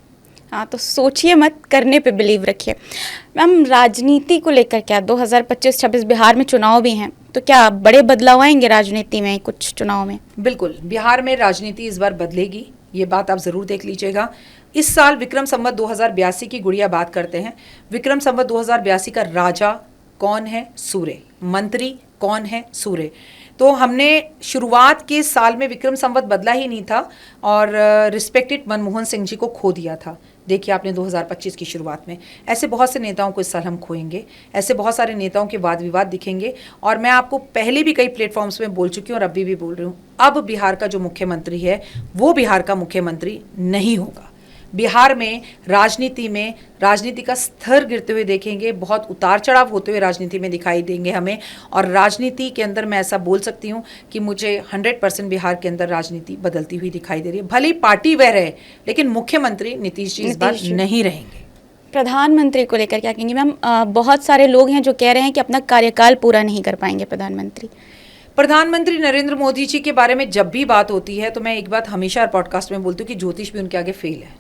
हाँ, तो सोचिए मत, करने पे बिलीव रखिए। मैम, राजनीति को लेकर क्या, 2025-26 बिहार में चुनाव भी हैं, तो क्या बड़े बदलाव आएंगे राजनीति में कुछ चुनाव में? बिल्कुल, बिहार में राजनीति इस बार बदलेगी, ये बात आप ज़रूर देख लीजिएगा। इस साल विक्रम संवत 2082 की गुड़िया बात करते हैं। विक्रम संवत 2082 का राजा कौन है? सूर्य। मंत्री कौन है? सूर्य। तो हमने शुरुआत के साल में विक्रम संवत बदला ही नहीं था और रिस्पेक्टेड मनमोहन सिंह जी को खो दिया था। देखिए आपने 2025 की शुरुआत में, ऐसे बहुत से नेताओं को इस साल हम खोएंगे, ऐसे बहुत सारे नेताओं के वाद विवाद दिखेंगे। और मैं आपको पहले भी कई प्लेटफॉर्म्स में बोल चुकी हूँ और अभी भी बोल रही हूँ, अब बिहार का जो मुख्यमंत्री है वो बिहार का मुख्यमंत्री नहीं होगा। बिहार में राजनीति का स्तर गिरते हुए देखेंगे, बहुत उतार चढ़ाव होते हुए राजनीति में दिखाई देंगे हमें। और राजनीति के अंदर मैं ऐसा बोल सकती हूँ कि मुझे 100% बिहार के अंदर राजनीति बदलती हुई दिखाई दे रही है। भले ही पार्टी वह रहे, लेकिन मुख्यमंत्री नीतीश जी इस बार नहीं रहेंगे। प्रधानमंत्री को लेकर क्या कहेंगे मैम? बहुत सारे लोग हैं जो कह रहे हैं कि अपना कार्यकाल पूरा नहीं कर पाएंगे प्रधानमंत्री नरेंद्र मोदी जी के बारे में जब भी बात होती है तो मैं एक बात हमेशा पॉडकास्ट में बोलती हूँ कि ज्योतिष भी उनके आगे फेल है।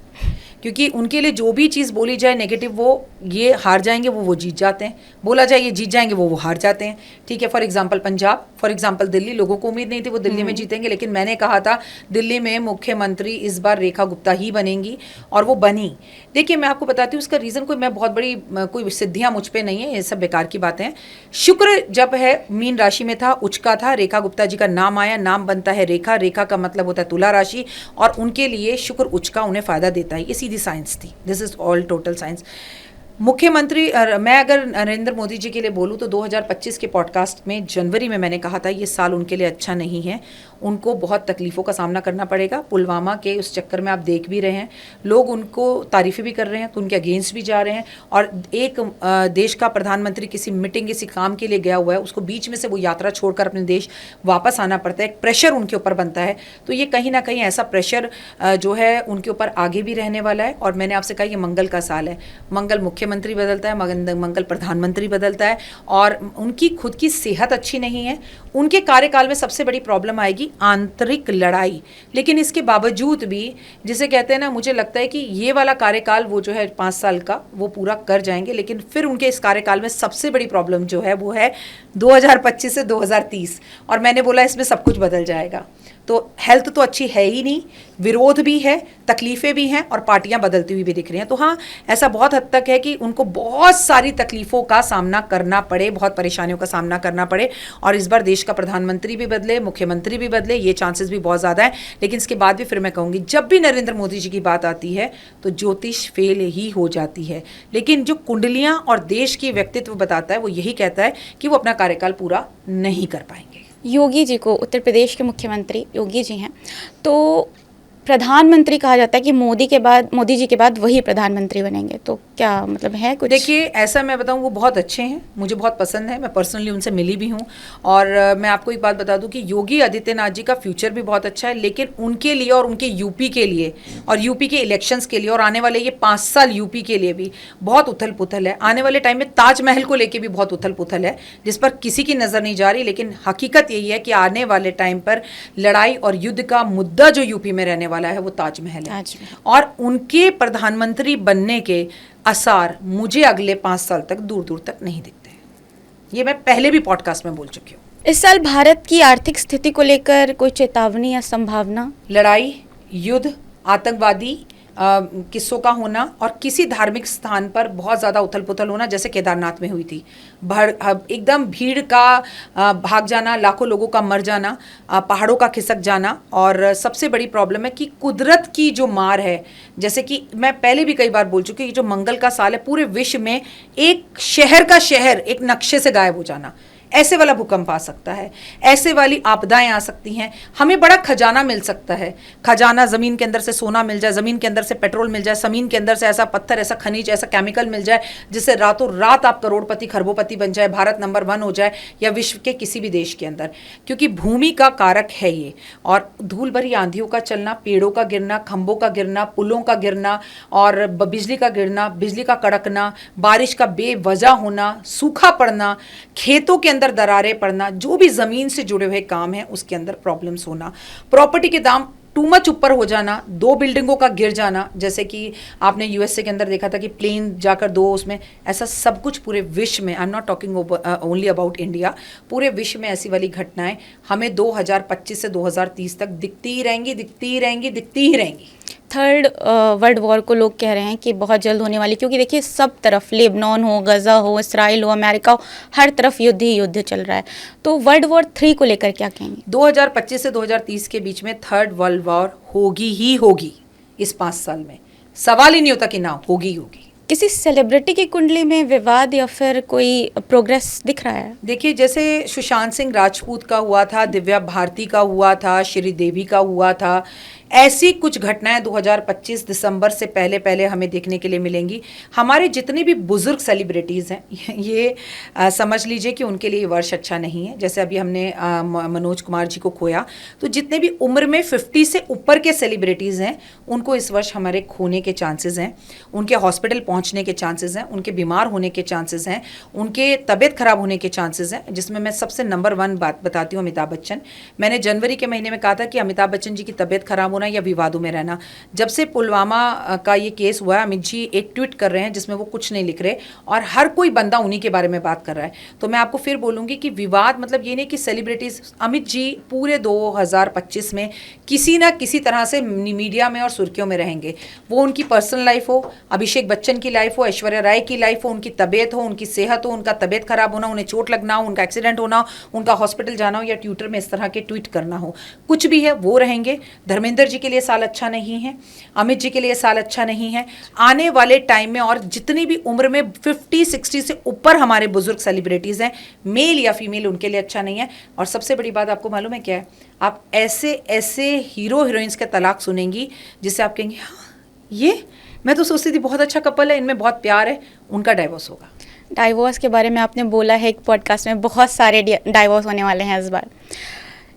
क्योंकि उनके लिए जो भी चीज़ बोली जाए नेगेटिव, वो ये हार जाएंगे, वो जीत जाते हैं। बोला जाए ये जीत जाएंगे, वो हार जाते हैं। ठीक है, for example Punjab, for example Delhi, लोगों को उम्मीद नहीं थी वो दिल्ली में जीतेंगे, लेकिन मैंने कहा था दिल्ली में मुख्यमंत्री इस बार रेखा गुप्ता ही बनेंगी और वो बनी। देखिए मैं आपको बताती हूँ उसका रीज़न, कोई मैं बहुत बड़ी कोई सिद्धियाँ मुझ पर नहीं है, ये सब बेकार की बातें हैं। शुक्र जब है मीन राशि में था, उचका था, रेखा गुप्ता जी का नाम आया, नाम बनता है रेखा, रेखा का मतलब होता है तुला राशि, और उनके लिए शुक्र उचका उन्हें फ़ायदा देता है। ये सीधी साइंस थी, this is all total science. मैं अगर नरेंद्र मोदी जी के लिए बोलूँ तो 2025 के पॉडकास्ट में जनवरी में मैंने कहा था ये साल उनके लिए अच्छा नहीं है, उनको बहुत तकलीफ़ों का सामना करना पड़ेगा। पुलवामा के उस चक्कर में आप देख भी रहे हैं, लोग उनको तारीफ़ें भी कर रहे हैं तो उनके अगेंस्ट भी जा रहे हैं। और एक देश का प्रधानमंत्री किसी मीटिंग किसी काम के लिए गया हुआ है, उसको बीच में से वो यात्रा छोड़कर अपने देश वापस आना पड़ता है, एक प्रेशर उनके ऊपर बनता है। तो ये कहीं ना कहीं ऐसा प्रेशर जो है उनके ऊपर आगे भी रहने वाला है। और मैंने आपसे कहा ये मंगल का साल है, मंगल मुख्यमंत्री बदलता है, मंगल प्रधानमंत्री बदलता है, और उनकी खुद की सेहत अच्छी नहीं है। उनके कार्यकाल में सबसे बड़ी प्रॉब्लम आएगी आंतरिक लड़ाई। लेकिन इसके बावजूद भी जिसे कहते हैं ना, मुझे लगता है कि ये वाला कार्यकाल वो जो है 5 साल का वो पूरा कर जाएंगे। लेकिन फिर उनके इस कार्यकाल में सबसे बड़ी प्रॉब्लम जो है वो है 2025 से 2030, और मैंने बोला इसमें सब कुछ बदल जाएगा। तो हेल्थ तो अच्छी है ही नहीं, विरोध भी है, तकलीफ़ें भी हैं, और पार्टियां बदलती हुई भी दिख रही हैं। तो हाँ, ऐसा बहुत हद तक है कि उनको बहुत सारी तकलीफ़ों का सामना करना पड़े, बहुत परेशानियों का सामना करना पड़े। और इस बार देश का प्रधानमंत्री भी बदले, मुख्यमंत्री भी बदले, ये चांसेस भी बहुत ज़्यादा है। लेकिन इसके बाद भी फिर मैं कहूँगी, जब भी नरेंद्र मोदी जी की बात आती है तो ज्योतिष फेल ही हो जाती है। लेकिन जो कुंडलियाँ और देश की व्यक्तित्व बताता है वो यही कहता है कि वो अपना कार्यकाल पूरा नहीं कर पाएंगे। योगी जी को, उत्तर प्रदेश के मुख्यमंत्री योगी जी हैं, तो प्रधानमंत्री कहा जाता है कि मोदी जी के बाद वही प्रधानमंत्री बनेंगे, तो क्या मतलब है कुछ? देखिए, ऐसा मैं बताऊं, वो बहुत अच्छे हैं, मुझे बहुत पसंद है, मैं पर्सनली उनसे मिली भी हूं। और मैं आपको एक बात बता दूं कि योगी आदित्यनाथ जी का फ्यूचर भी बहुत अच्छा है। लेकिन उनके लिए और उनके यूपी के लिए और यूपी के इलेक्शंस के लिए और आने वाले ये 5 साल यूपी के लिए भी बहुत उथल पुथल है। आने वाले टाइम में ताजमहल को लेके भी बहुत उथल पुथल है, जिस पर किसी की नज़र नहीं जा रही। लेकिन हकीकत यही है कि आने वाले टाइम पर लड़ाई और युद्ध का मुद्दा जो यूपी में रहने वाला है वो ताजमहल है। और उनके प्रधानमंत्री बनने के आसार मुझे अगले 5 साल तक दूर दूर तक नहीं दिखते। ये मैं पहले भी पॉडकास्ट में बोल चुकी हूँ। इस साल भारत की आर्थिक स्थिति को लेकर कोई चेतावनी या संभावना? लड़ाई, युद्ध, आतंकवादी किस्सों का होना, और किसी धार्मिक स्थान पर बहुत ज़्यादा उथल पुथल होना, जैसे केदारनाथ में हुई थी। एकदम भीड़ का भाग जाना, लाखों लोगों का मर जाना, पहाड़ों का खिसक जाना। और सबसे बड़ी प्रॉब्लम है कि कुदरत की जो मार है, जैसे कि मैं पहले भी कई बार बोल चुकी हूँ, जो मंगल का साल है, पूरे विश्व में एक शहर का शहर एक नक्शे से गायब हो जाना, ऐसे वाला भूकंप आ सकता है, ऐसे वाली आपदाएं आ सकती हैं। हमें बड़ा खजाना मिल सकता है, खजाना, ज़मीन के अंदर से सोना मिल जाए, ज़मीन के अंदर से पेट्रोल मिल जाए, ज़मीन के अंदर से ऐसा पत्थर, ऐसा खनिज, ऐसा केमिकल मिल जाए जिससे रातों रात आप करोड़पति खरबोपति बन जाए, भारत नंबर 1 हो जाए, या विश्व के किसी भी देश के अंदर। क्योंकि भूमि का कारक है ये। और धूल भरी आंधियों का चलना, पेड़ों का गिरना, खंभों का गिरना, पुलों का गिरना, और बिजली का गिरना, बिजली का कड़कना, बारिश का बेवजह होना, सूखा पड़ना, खेतों के अंदर दरारें पड़ना, जो भी ज़मीन से जुड़े हुए काम हैं उसके अंदर प्रॉब्लम्स होना, प्रॉपर्टी के दाम टू मच ऊपर हो जाना, 2 बिल्डिंगों का गिर जाना, जैसे कि आपने यूएसए के अंदर देखा था कि प्लेन जाकर 2 उसमें, ऐसा सब कुछ पूरे विश्व में, I am not talking only about India, पूरे विश्व में ऐसी वाली घटनाएं हमें 2025 से 2030 तक दिखती ही रहेंगी, दिखती ही रहेंगी, दिखती ही रहेंगी। थर्ड वर्ल्ड वॉर को लोग कह रहे हैं कि बहुत जल्द होने वाली, क्योंकि देखिए सब तरफ, लेबनान हो, गज़ा हो, इसराइल हो, अमेरिका हो, हर तरफ युद्ध ही युद्ध चल रहा है। तो वर्ल्ड वॉर 3 को लेकर क्या कहेंगे? 2025 से 2030 के बीच में थर्ड वर्ल्ड वॉर होगी ही होगी इस 5 साल में, सवाल ही नहीं होता कि ना होगी होगी। किसी सेलिब्रिटी की कुंडली में विवाद या फिर कोई प्रोग्रेस दिख रहा है? देखिए, जैसे सुशांत सिंह राजपूत का हुआ था, दिव्या भारती का हुआ था, श्रीदेवी का हुआ था, ऐसी कुछ घटनाएं 2025 दिसंबर से पहले पहले हमें देखने के लिए मिलेंगी। हमारे जितने भी बुजुर्ग सेलिब्रिटीज़ हैं ये समझ लीजिए कि उनके लिए वर्ष अच्छा नहीं है। जैसे अभी हमने मनोज कुमार जी को खोया, तो जितने भी उम्र में 50 से ऊपर के सेलिब्रिटीज़ हैं उनको इस वर्ष हमारे खोने के चांसेस हैं, उनके हॉस्पिटल पहुंचने के चांसेस हैं, उनके बीमार होने के चांसेस हैं, उनके तबीयत खराब होने के चांसेस हैं। जिसमें मैं सबसे नंबर 1 बात बताती हूँ, अमिताभ बच्चन। मैंने जनवरी के महीने में कहा था कि अमिताभ बच्चन जी की तबीयत खराब या विवादों में रहना। जब से पुलवामा का ये केस हुआ है, अमित जी एक ट्वीट कर रहे हैं जिसमें वो कुछ नहीं लिख रहे और हर कोई बंदा उन्हीं के बारे में बात कर रहा है। तो मैं आपको फिर बोलूंगी कि विवाद मतलब ये नहीं कि सेलिब्रिटीज, अमित जी पूरे 2025 में किसी ना किसी तरह से मीडिया में और सुर्खियों में रहेंगे। वो उनकी पर्सनल लाइफ हो, अभिषेक बच्चन की लाइफ हो, ऐश्वर्या राय की लाइफ हो, उनकी तबीयत हो, उनकी सेहत हो, उनका तबीयत खराब होना, उन्हें चोट लगना हो, उनका एक्सीडेंट होना, उनका हॉस्पिटल जाना हो, या ट्विटर में इस तरह के ट्वीट करना हो, कुछ भी है वो रहेंगे। धर्मेंद्र जी के लिए साल अच्छा नहीं है, अमित जी के लिए साल अच्छा नहीं है, आने वाले टाइम में और जितनी भी उम्र में 50-60 से ऊपर हमारे बुजुर्ग सेलिब्रिटीज़ हैं, मेल या फीमेल, उनके लिए अच्छा नहीं है। और सबसे बड़ी बात आपको मालूम है क्या है? आप ऐसे ऐसे हीरो हीरोइंस के तलाक सुनेंगी जिससे आप कहेंगे हाँ ये, मैं तो सोचती थी बहुत अच्छा कपल है, इनमें बहुत प्यार है, उनका डाइवोर्स होगा। डाइवोर्स के बारे में आपने बोला है एक पॉडकास्ट में, बहुत सारे डाइवोर्स होने वाले हैं इस बार।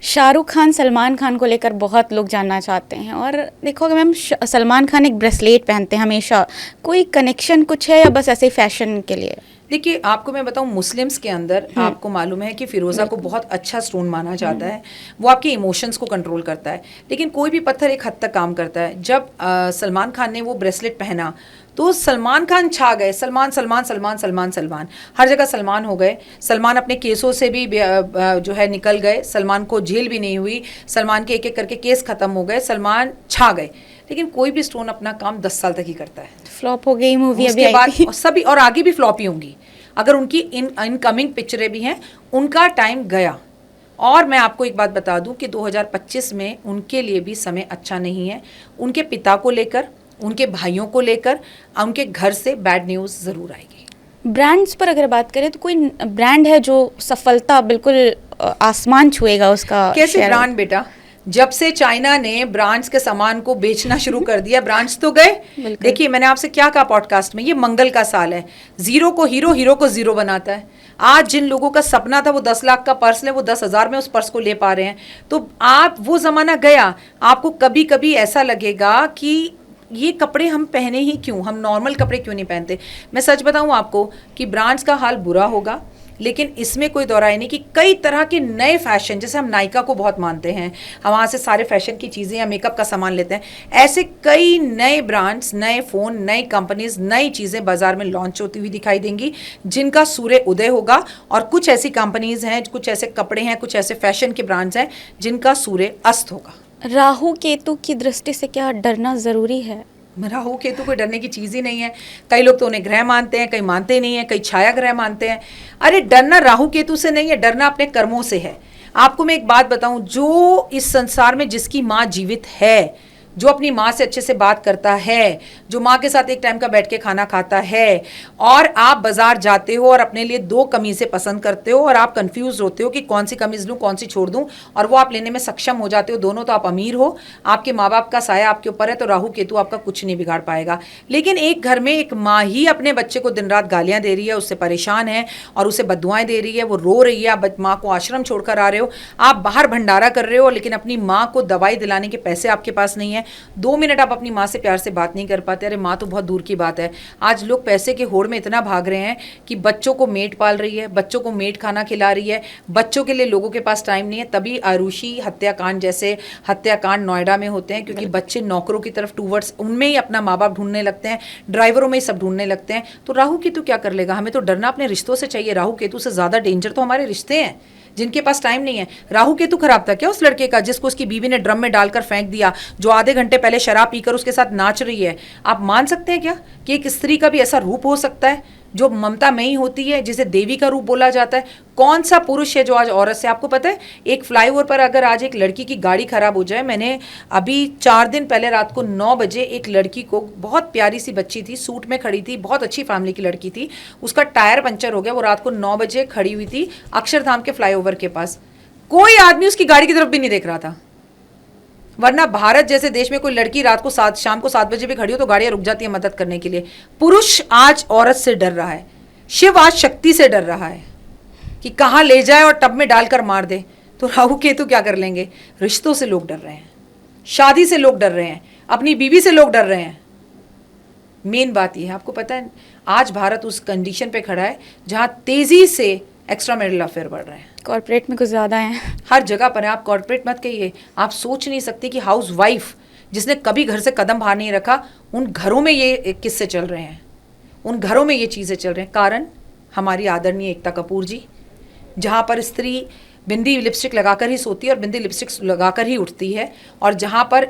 शाहरुख खान सलमान खान को लेकर बहुत लोग जानना चाहते हैं, और देखोगे मैम सलमान खान एक ब्रेसलेट पहनते हैं हमेशा, कोई कनेक्शन कुछ है या बस ऐसे ही फैशन के लिए? देखिए, आपको मैं बताऊं, मुस्लिम्स के अंदर आपको मालूम है कि फिरोज़ा को बहुत अच्छा स्टोन माना जाता है, वो आपके इमोशंस को कंट्रोल करता है। लेकिन कोई भी पत्थर एक हद तक काम करता है। जब सलमान खान ने वो ब्रेसलेट पहना तो सलमान खान छा गए, सलमान सलमान सलमान सलमान सलमान, हर जगह सलमान हो गए। सलमान अपने केसों से भी जो है निकल गए, सलमान को जेल भी नहीं हुई, सलमान के एक एक करके केस खत्म हो गए, सलमान छा गए। लेकिन कोई भी स्टोन अपना काम 10 साल तक ही करता है। फ्लॉप हो गई मूवी अभी उसके आई थी। बाद सभी और आगे भी फ्लॉप ही होंगी। अगर उनकी इनकमिंग पिक्चरें भी हैं, उनका टाइम गया। और मैं आपको एक बात बता दूं कि 2025 में उनके लिए भी समय अच्छा नहीं है। उनके पिता को लेकर, उनके भाइयों को लेकर, उनके घर से बैड न्यूज़ ज़रूर आएगी। ब्रांड्स पर अगर बात करें तो कोई ब्रांड है जो सफलता बिल्कुल आसमान छुएगा उसका? कैसे शेयर? ब्रांड बेटा? जब से चाइना ने ब्रांड्स के सामान को बेचना शुरू कर दिया, ब्रांड्स तो गए। देखिए, मैंने आपसे क्या कहा पॉडकास्ट में, ये मंगल का साल है। जीरो को हीरो, हीरो को जीरो बनाता है। आज जिन लोगों का सपना था वो 10 लाख का पर्स ले, वो 10,000 में उस पर्स को ले पा रहे हैं। तो आप, वो जमाना गया। आपको कभी कभी ऐसा लगेगा कि ये कपड़े हम पहने ही क्यों, हम नॉर्मल कपड़े क्यों नहीं पहनते। मैं सच बताऊं आपको कि ब्रांड्स का हाल बुरा होगा, लेकिन इसमें कोई दौराई नहीं कि कई तरह के नए फैशन, जैसे हम नायका को बहुत मानते हैं, हम वहाँ से सारे फैशन की चीज़ें या मेकअप का सामान लेते हैं, ऐसे कई नए ब्रांड्स, नए फ़ोन, नई कंपनीज, नई चीज़ें बाज़ार में लॉन्च होती हुई दिखाई देंगी, जिनका सूर्य उदय होगा। और कुछ ऐसी कंपनीज हैं, कुछ ऐसे कपड़े हैं, कुछ ऐसे फैशन के ब्रांड्स हैं जिनका सूर्य अस्त होगा। राहु केतु की दृष्टि से क्या डरना ज़रूरी है? राहु केतु कोई डरने की चीज़ ही नहीं है। कई लोग तो उन्हें ग्रह मानते हैं, कई मानते नहीं हैं, कई छाया ग्रह मानते हैं। अरे डरना राहु केतु से नहीं है, डरना अपने कर्मों से है। आपको मैं एक बात बताऊं, जो इस संसार में जिसकी माँ जीवित है, जो अपनी माँ से अच्छे से बात करता है, जो माँ के साथ एक टाइम का बैठ के खाना खाता है, और आप बाजार जाते हो और अपने लिए 2 कमीज़ें पसंद करते हो और आप कंफ्यूज होते हो कि कौन सी कमीज़ लूँ, कौन सी छोड़ दूँ, और वो आप लेने में सक्षम हो जाते हो दोनों, तो आप अमीर हो, आपके माँ बाप का साया आपके ऊपर है, तो राहु केतु आपका कुछ नहीं बिगाड़ पाएगा। लेकिन एक घर में एक माँ ही अपने बच्चे को दिन रात गालियाँ दे रही है, उससे परेशान है और उसे बद्दुआएं दे रही है, वो रो रही है, आप माँ को आश्रम छोड़कर आ रहे हो, आप बाहर भंडारा कर रहे हो, लेकिन अपनी माँ को दवाई दिलाने के पैसे आपके पास नहीं है। 2 मिनट आप अपनी माँ से प्यार से बात नहीं कर पाते। अरे माँ तो बहुत दूर की बात है। आज लोग पैसे के होड़ में इतना भाग रहे हैं कि बच्चों को मेड पाल रही है, बच्चों को मेड खाना खिला रही है, बच्चों के लिए लोगों के पास टाइम नहीं है। तभी आरुषि हत्याकांड जैसे हत्याकांड नोएडा में होते हैं, क्योंकि बच्चे नौकरों की तरफ टूवर्ड्स उनमें ही अपना माँ बाप ढूंढने लगते हैं, ड्राइवरों में ही सब ढूंढने लगते हैं। तो राहु केतु क्या कर लेगा? हमें तो डरना अपने रिश्तों से चाहिए। राहु केतु से ज़्यादा डेंजर तो हमारे रिश्ते हैं, जिनके पास टाइम नहीं है। राहु केतु खराब था क्या उस लड़के का जिसको उसकी बीवी ने ड्रम में डालकर फेंक दिया, जो आधे घंटे पहले शराब पीकर उसके साथ नाच रही है? आप मान सकते हैं क्या कि एक स्त्री का भी ऐसा रूप हो सकता है जो ममता में ही होती है, जिसे देवी का रूप बोला जाता है? कौन सा पुरुष है जो आज औरत से? आपको पता है, एक फ्लाईओवर पर अगर आज एक लड़की की गाड़ी खराब हो जाए, मैंने अभी 4 दिन पहले रात को 9 बजे एक लड़की को, बहुत प्यारी सी बच्ची थी, सूट में खड़ी थी, बहुत अच्छी फैमिली की लड़की थी, उसका टायर पंचर हो गया, वो रात को 9 बजे खड़ी हुई थी अक्षरधाम के फ्लाईओवर के पास, कोई आदमी उसकी गाड़ी की तरफ भी नहीं देख रहा था। वरना भारत जैसे देश में कोई लड़की रात को शाम को 7 बजे भी खड़ी हो तो गाड़ियां रुक जाती है मदद करने के लिए। पुरुष आज औरत से डर रहा है, शिव आज शक्ति से डर रहा है कि कहाँ ले जाए और टब में डालकर मार दे। तो राहु केतु क्या कर लेंगे? रिश्तों से लोग डर रहे हैं, शादी से लोग डर रहे हैं, अपनी बीवी से लोग डर रहे हैं। मेन बात यह है, आपको पता है आज भारत उस कंडीशन पे खड़ा है जहां तेजी से एक्स्ट्रा मैरिटल अफेयर बढ़ रहे हैं। कॉर्पोरेट में कुछ ज़्यादा हैं, हर जगह पर है। आप कॉर्पोरेट मत कहिए, आप सोच नहीं सकते कि हाउस वाइफ जिसने कभी घर से कदम बाहर नहीं रखा, उन घरों में ये किस्से चल रहे हैं, उन घरों में ये चीज़ें चल रहे हैं। कारण हमारी आदरणीय एकता कपूर जी, जहाँ पर स्त्री बिंदी लिपस्टिक लगाकर ही सोती है और बिंदी लिपस्टिक लगाकर ही उठती है, और जहाँ पर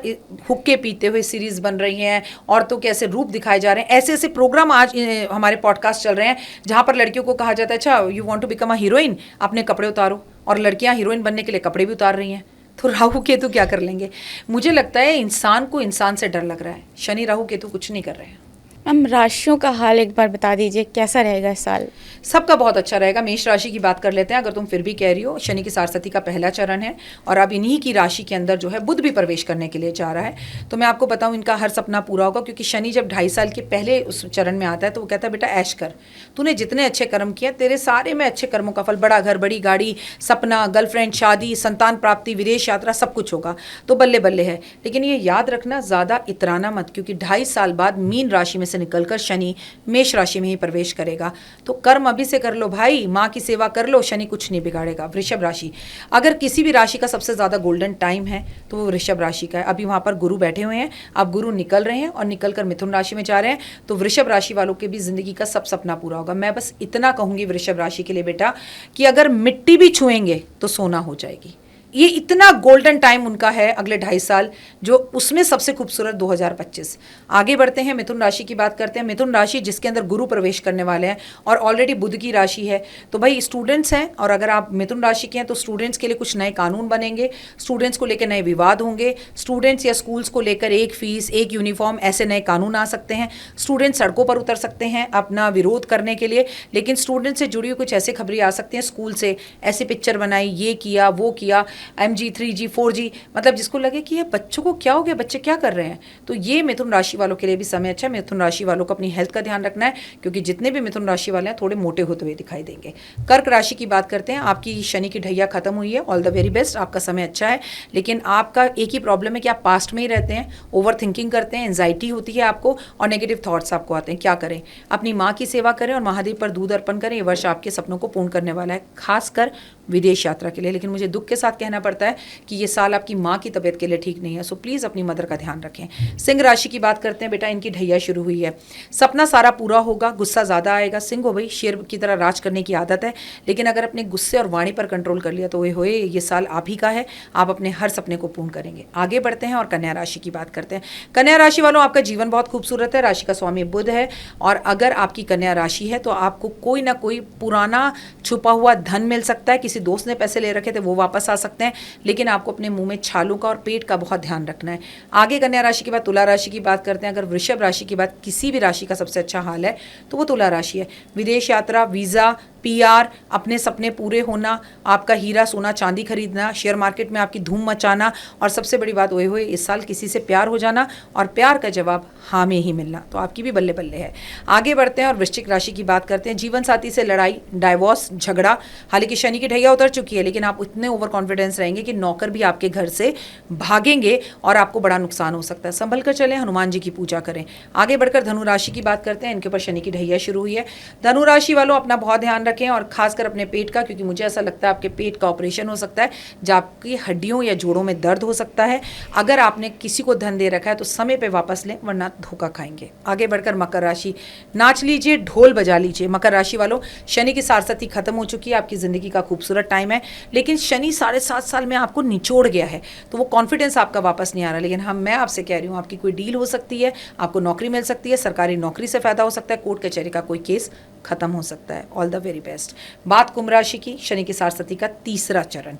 हुक्के पीते हुए सीरीज़ बन रही हैं, औरतों के ऐसे रूप दिखाए जा रहे हैं, ऐसे ऐसे प्रोग्राम आज हमारे पॉडकास्ट चल रहे हैं जहाँ पर लड़कियों को कहा जाता है अच्छा you want to become a heroine, अपने कपड़े उतारो, और लड़कियाँ हीरोइन बनने के लिए कपड़े भी उतार रही हैं। तो राहु केतु क्या कर लेंगे? मुझे लगता है इंसान को इंसान से डर लग रहा है, शनि राहु केतु कुछ नहीं कर रहे हैं। मैम राशियों का हाल एक बार बता दीजिए, कैसा रहेगा इस साल? सबका बहुत अच्छा रहेगा। मेष राशि की बात कर लेते हैं। अगर तुम फिर भी कह रही हो, शनि की सारस्वती का पहला चरण है और अब इन्हीं की राशि के अंदर जो है बुध भी प्रवेश करने के लिए जा रहा है। तो मैं आपको बताऊं, इनका हर सपना पूरा होगा, क्योंकि शनि जब 2.5 साल के पहले उस चरण में आता है तो वो कहता है बेटा ऐश कर, तूने जितने अच्छे कर्म किए तेरे सारे में अच्छे कर्मों का फल, बड़ा घर, बड़ी गाड़ी, सपना, गर्लफ्रेंड, शादी, संतान प्राप्ति, विदेश यात्रा, सब कुछ होगा। तो बल्ले बल्ले है। लेकिन ये याद रखना, ज़्यादा इतराना मत, क्योंकि 2.5 साल बाद मीन राशि में से निकलकर शनि मेष राशि में ही प्रवेश करेगा। तो कर्म अभी से कर लो भाई, माँ की सेवा कर लो, शनि कुछ नहीं बिगाड़ेगा। वृषभ राशि, अगर किसी भी राशि का सबसे ज़्यादा गोल्डन टाइम है तो वो वृषभ राशि का है। अभी वहाँ पर गुरु बैठे हुए हैं, अब गुरु निकल रहे हैं और निकल कर मिथुन राशि में जा रहे हैं। तो वृषभ राशि वालों के भी जिंदगी का सब सपना पूरा होगा। मैं बस इतना कहूँगी वृषभ राशि के लिए बेटा, कि अगर मिट्टी भी छुएंगे तो सोना हो जाएगी। ये इतना गोल्डन टाइम उनका है अगले 2.5 साल, जो उसमें सबसे खूबसूरत 2025। आगे बढ़ते हैं, मिथुन राशि की बात करते हैं। मिथुन राशि जिसके अंदर गुरु प्रवेश करने वाले हैं और ऑलरेडी बुध की राशि है। तो भाई स्टूडेंट्स हैं, और अगर आप मिथुन राशि के हैं तो स्टूडेंट्स के लिए कुछ नए कानून बनेंगे, स्टूडेंट्स को लेकर नए विवाद होंगे, स्टूडेंट्स या स्कूल्स को लेकर एक फीस, एक यूनिफॉर्म, ऐसे नए कानून आ सकते हैं। स्टूडेंट्स सड़कों पर उतर सकते हैं अपना विरोध करने के लिए। लेकिन स्टूडेंट से जुड़ी हुई कुछ ऐसी खबरें आ सकती हैं, स्कूल से ऐसी पिक्चर बनाई, ये किया वो किया, MG 3G 4G, मतलब जिसको लगे कि ये बच्चों को क्या हो गया, बच्चे क्या कर रहे हैं। तो ये मिथुन राशि वालों के लिए भी समय अच्छा है। मिथुन राशि वालों को अपनी हेल्थ का ध्यान रखना है, क्योंकि जितने भी मिथुन राशि वाले हैं थोड़े मोटे होते हुए दिखाई देंगे। कर्क राशि की बात करते हैं। आपकी शनि की ढैया खत्म हुई है, ऑल द वेरी बेस्ट, आपका समय अच्छा है। लेकिन आपका एक ही प्रॉब्लम है कि आप पास्ट में ही रहते हैं, ओवर थिंकिंग करते हैं, एंजाइटी होती है आपको और नेगेटिव थॉट्स आपको आते हैं। क्या करें? अपनी माँ की सेवा करें और महादेव पर दूध अर्पण करें। ये वर्ष आपके सपनों को पूर्ण करने वाला है, खासकर विदेश यात्रा के लिए। लेकिन मुझे दुख के साथ कहना पड़ता है कि ये साल आपकी माँ की तबीयत के लिए ठीक नहीं है, सो प्लीज़ अपनी मदर का ध्यान रखें। सिंह राशि की बात करते हैं। बेटा इनकी ढैया शुरू हुई है, सपना सारा पूरा होगा, गुस्सा ज़्यादा आएगा। सिंह हो भाई, शेर की तरह राज करने की आदत है, लेकिन अगर अपने गुस्से और वाणी पर कंट्रोल कर लिया तो ओए होए, ये साल आप ही का है, आप अपने हर सपने को पूर्ण करेंगे। आगे बढ़ते हैं और कन्या राशि की बात करते हैं। कन्या राशि वालों, आपका जीवन बहुत खूबसूरत है, राशि का स्वामी बुध है, और अगर आपकी कन्या राशि है तो आपको कोई ना कोई पुराना छुपा हुआ धन मिल सकता है। किसी दोस्त ने पैसे ले रखे थे वो वापस आ सकते हैं, लेकिन आपको अपने मुंह में छालों का और पेट का बहुत ध्यान रखना है। आगे कन्या राशि के बाद तुला राशि की बात करते हैं। अगर वृषभ राशि के बाद किसी भी राशि का सबसे अच्छा हाल है तो वो तुला राशि है। विदेश यात्रा, वीज़ा, PR, अपने सपने पूरे होना, आपका हीरा सोना चांदी खरीदना, शेयर मार्केट में आपकी धूम मचाना, और सबसे बड़ी बात ओए होए, इस साल किसी से प्यार हो जाना और प्यार का जवाब हाँ में ही मिलना। तो आपकी भी बल्ले बल्ले है। आगे बढ़ते हैं और वृश्चिक राशि की बात करते हैं। जीवन साथी से लड़ाई, डाइवोर्स, झगड़ा। हालांकि शनि की ढैया उतर चुकी है, लेकिन आप इतने ओवर कॉन्फिडेंस रहेंगे कि नौकर भी आपके घर से भागेंगे और आपको बड़ा नुकसान हो सकता है। संभल कर चलें, हनुमान जी की पूजा करें। आगे बढ़कर धनु राशि की बात करते हैं। इनके ऊपर शनि की ढैया शुरू हुई है। धनु राशि वालों अपना बहुत ध्यान रखें, और खासकर अपने पेट का, क्योंकि मुझे ऐसा लगता है आपके पेट का ऑपरेशन हो सकता है, जब आपकी हड्डियों या जोड़ों में दर्द हो सकता है। अगर आपने किसी को धन दे रखा है तो समय पे वापस लें, वरना धोखा खाएंगे। आगे बढ़कर मकर राशि, नाच लीजिए, ढोल बजा लीजिए। मकर राशि वालों, शनि की सारस्वती खत्म हो चुकी है, आपकी जिंदगी का खूबसूरत टाइम है, लेकिन शनि 7.5 साल में आपको निचोड़ गया है, तो वो कॉन्फिडेंस आपका वापस नहीं आ रहा। लेकिन मैं आपसे कह रही हूँ, आपकी कोई डील हो सकती है, आपको नौकरी मिल सकती है, सरकारी नौकरी से फायदा हो सकता है, कोर्ट कचहरी का कोई केस खत्म हो सकता है। All the very best. बात कुंभ राशि की, शनि की सारस्वती का तीसरा चरण,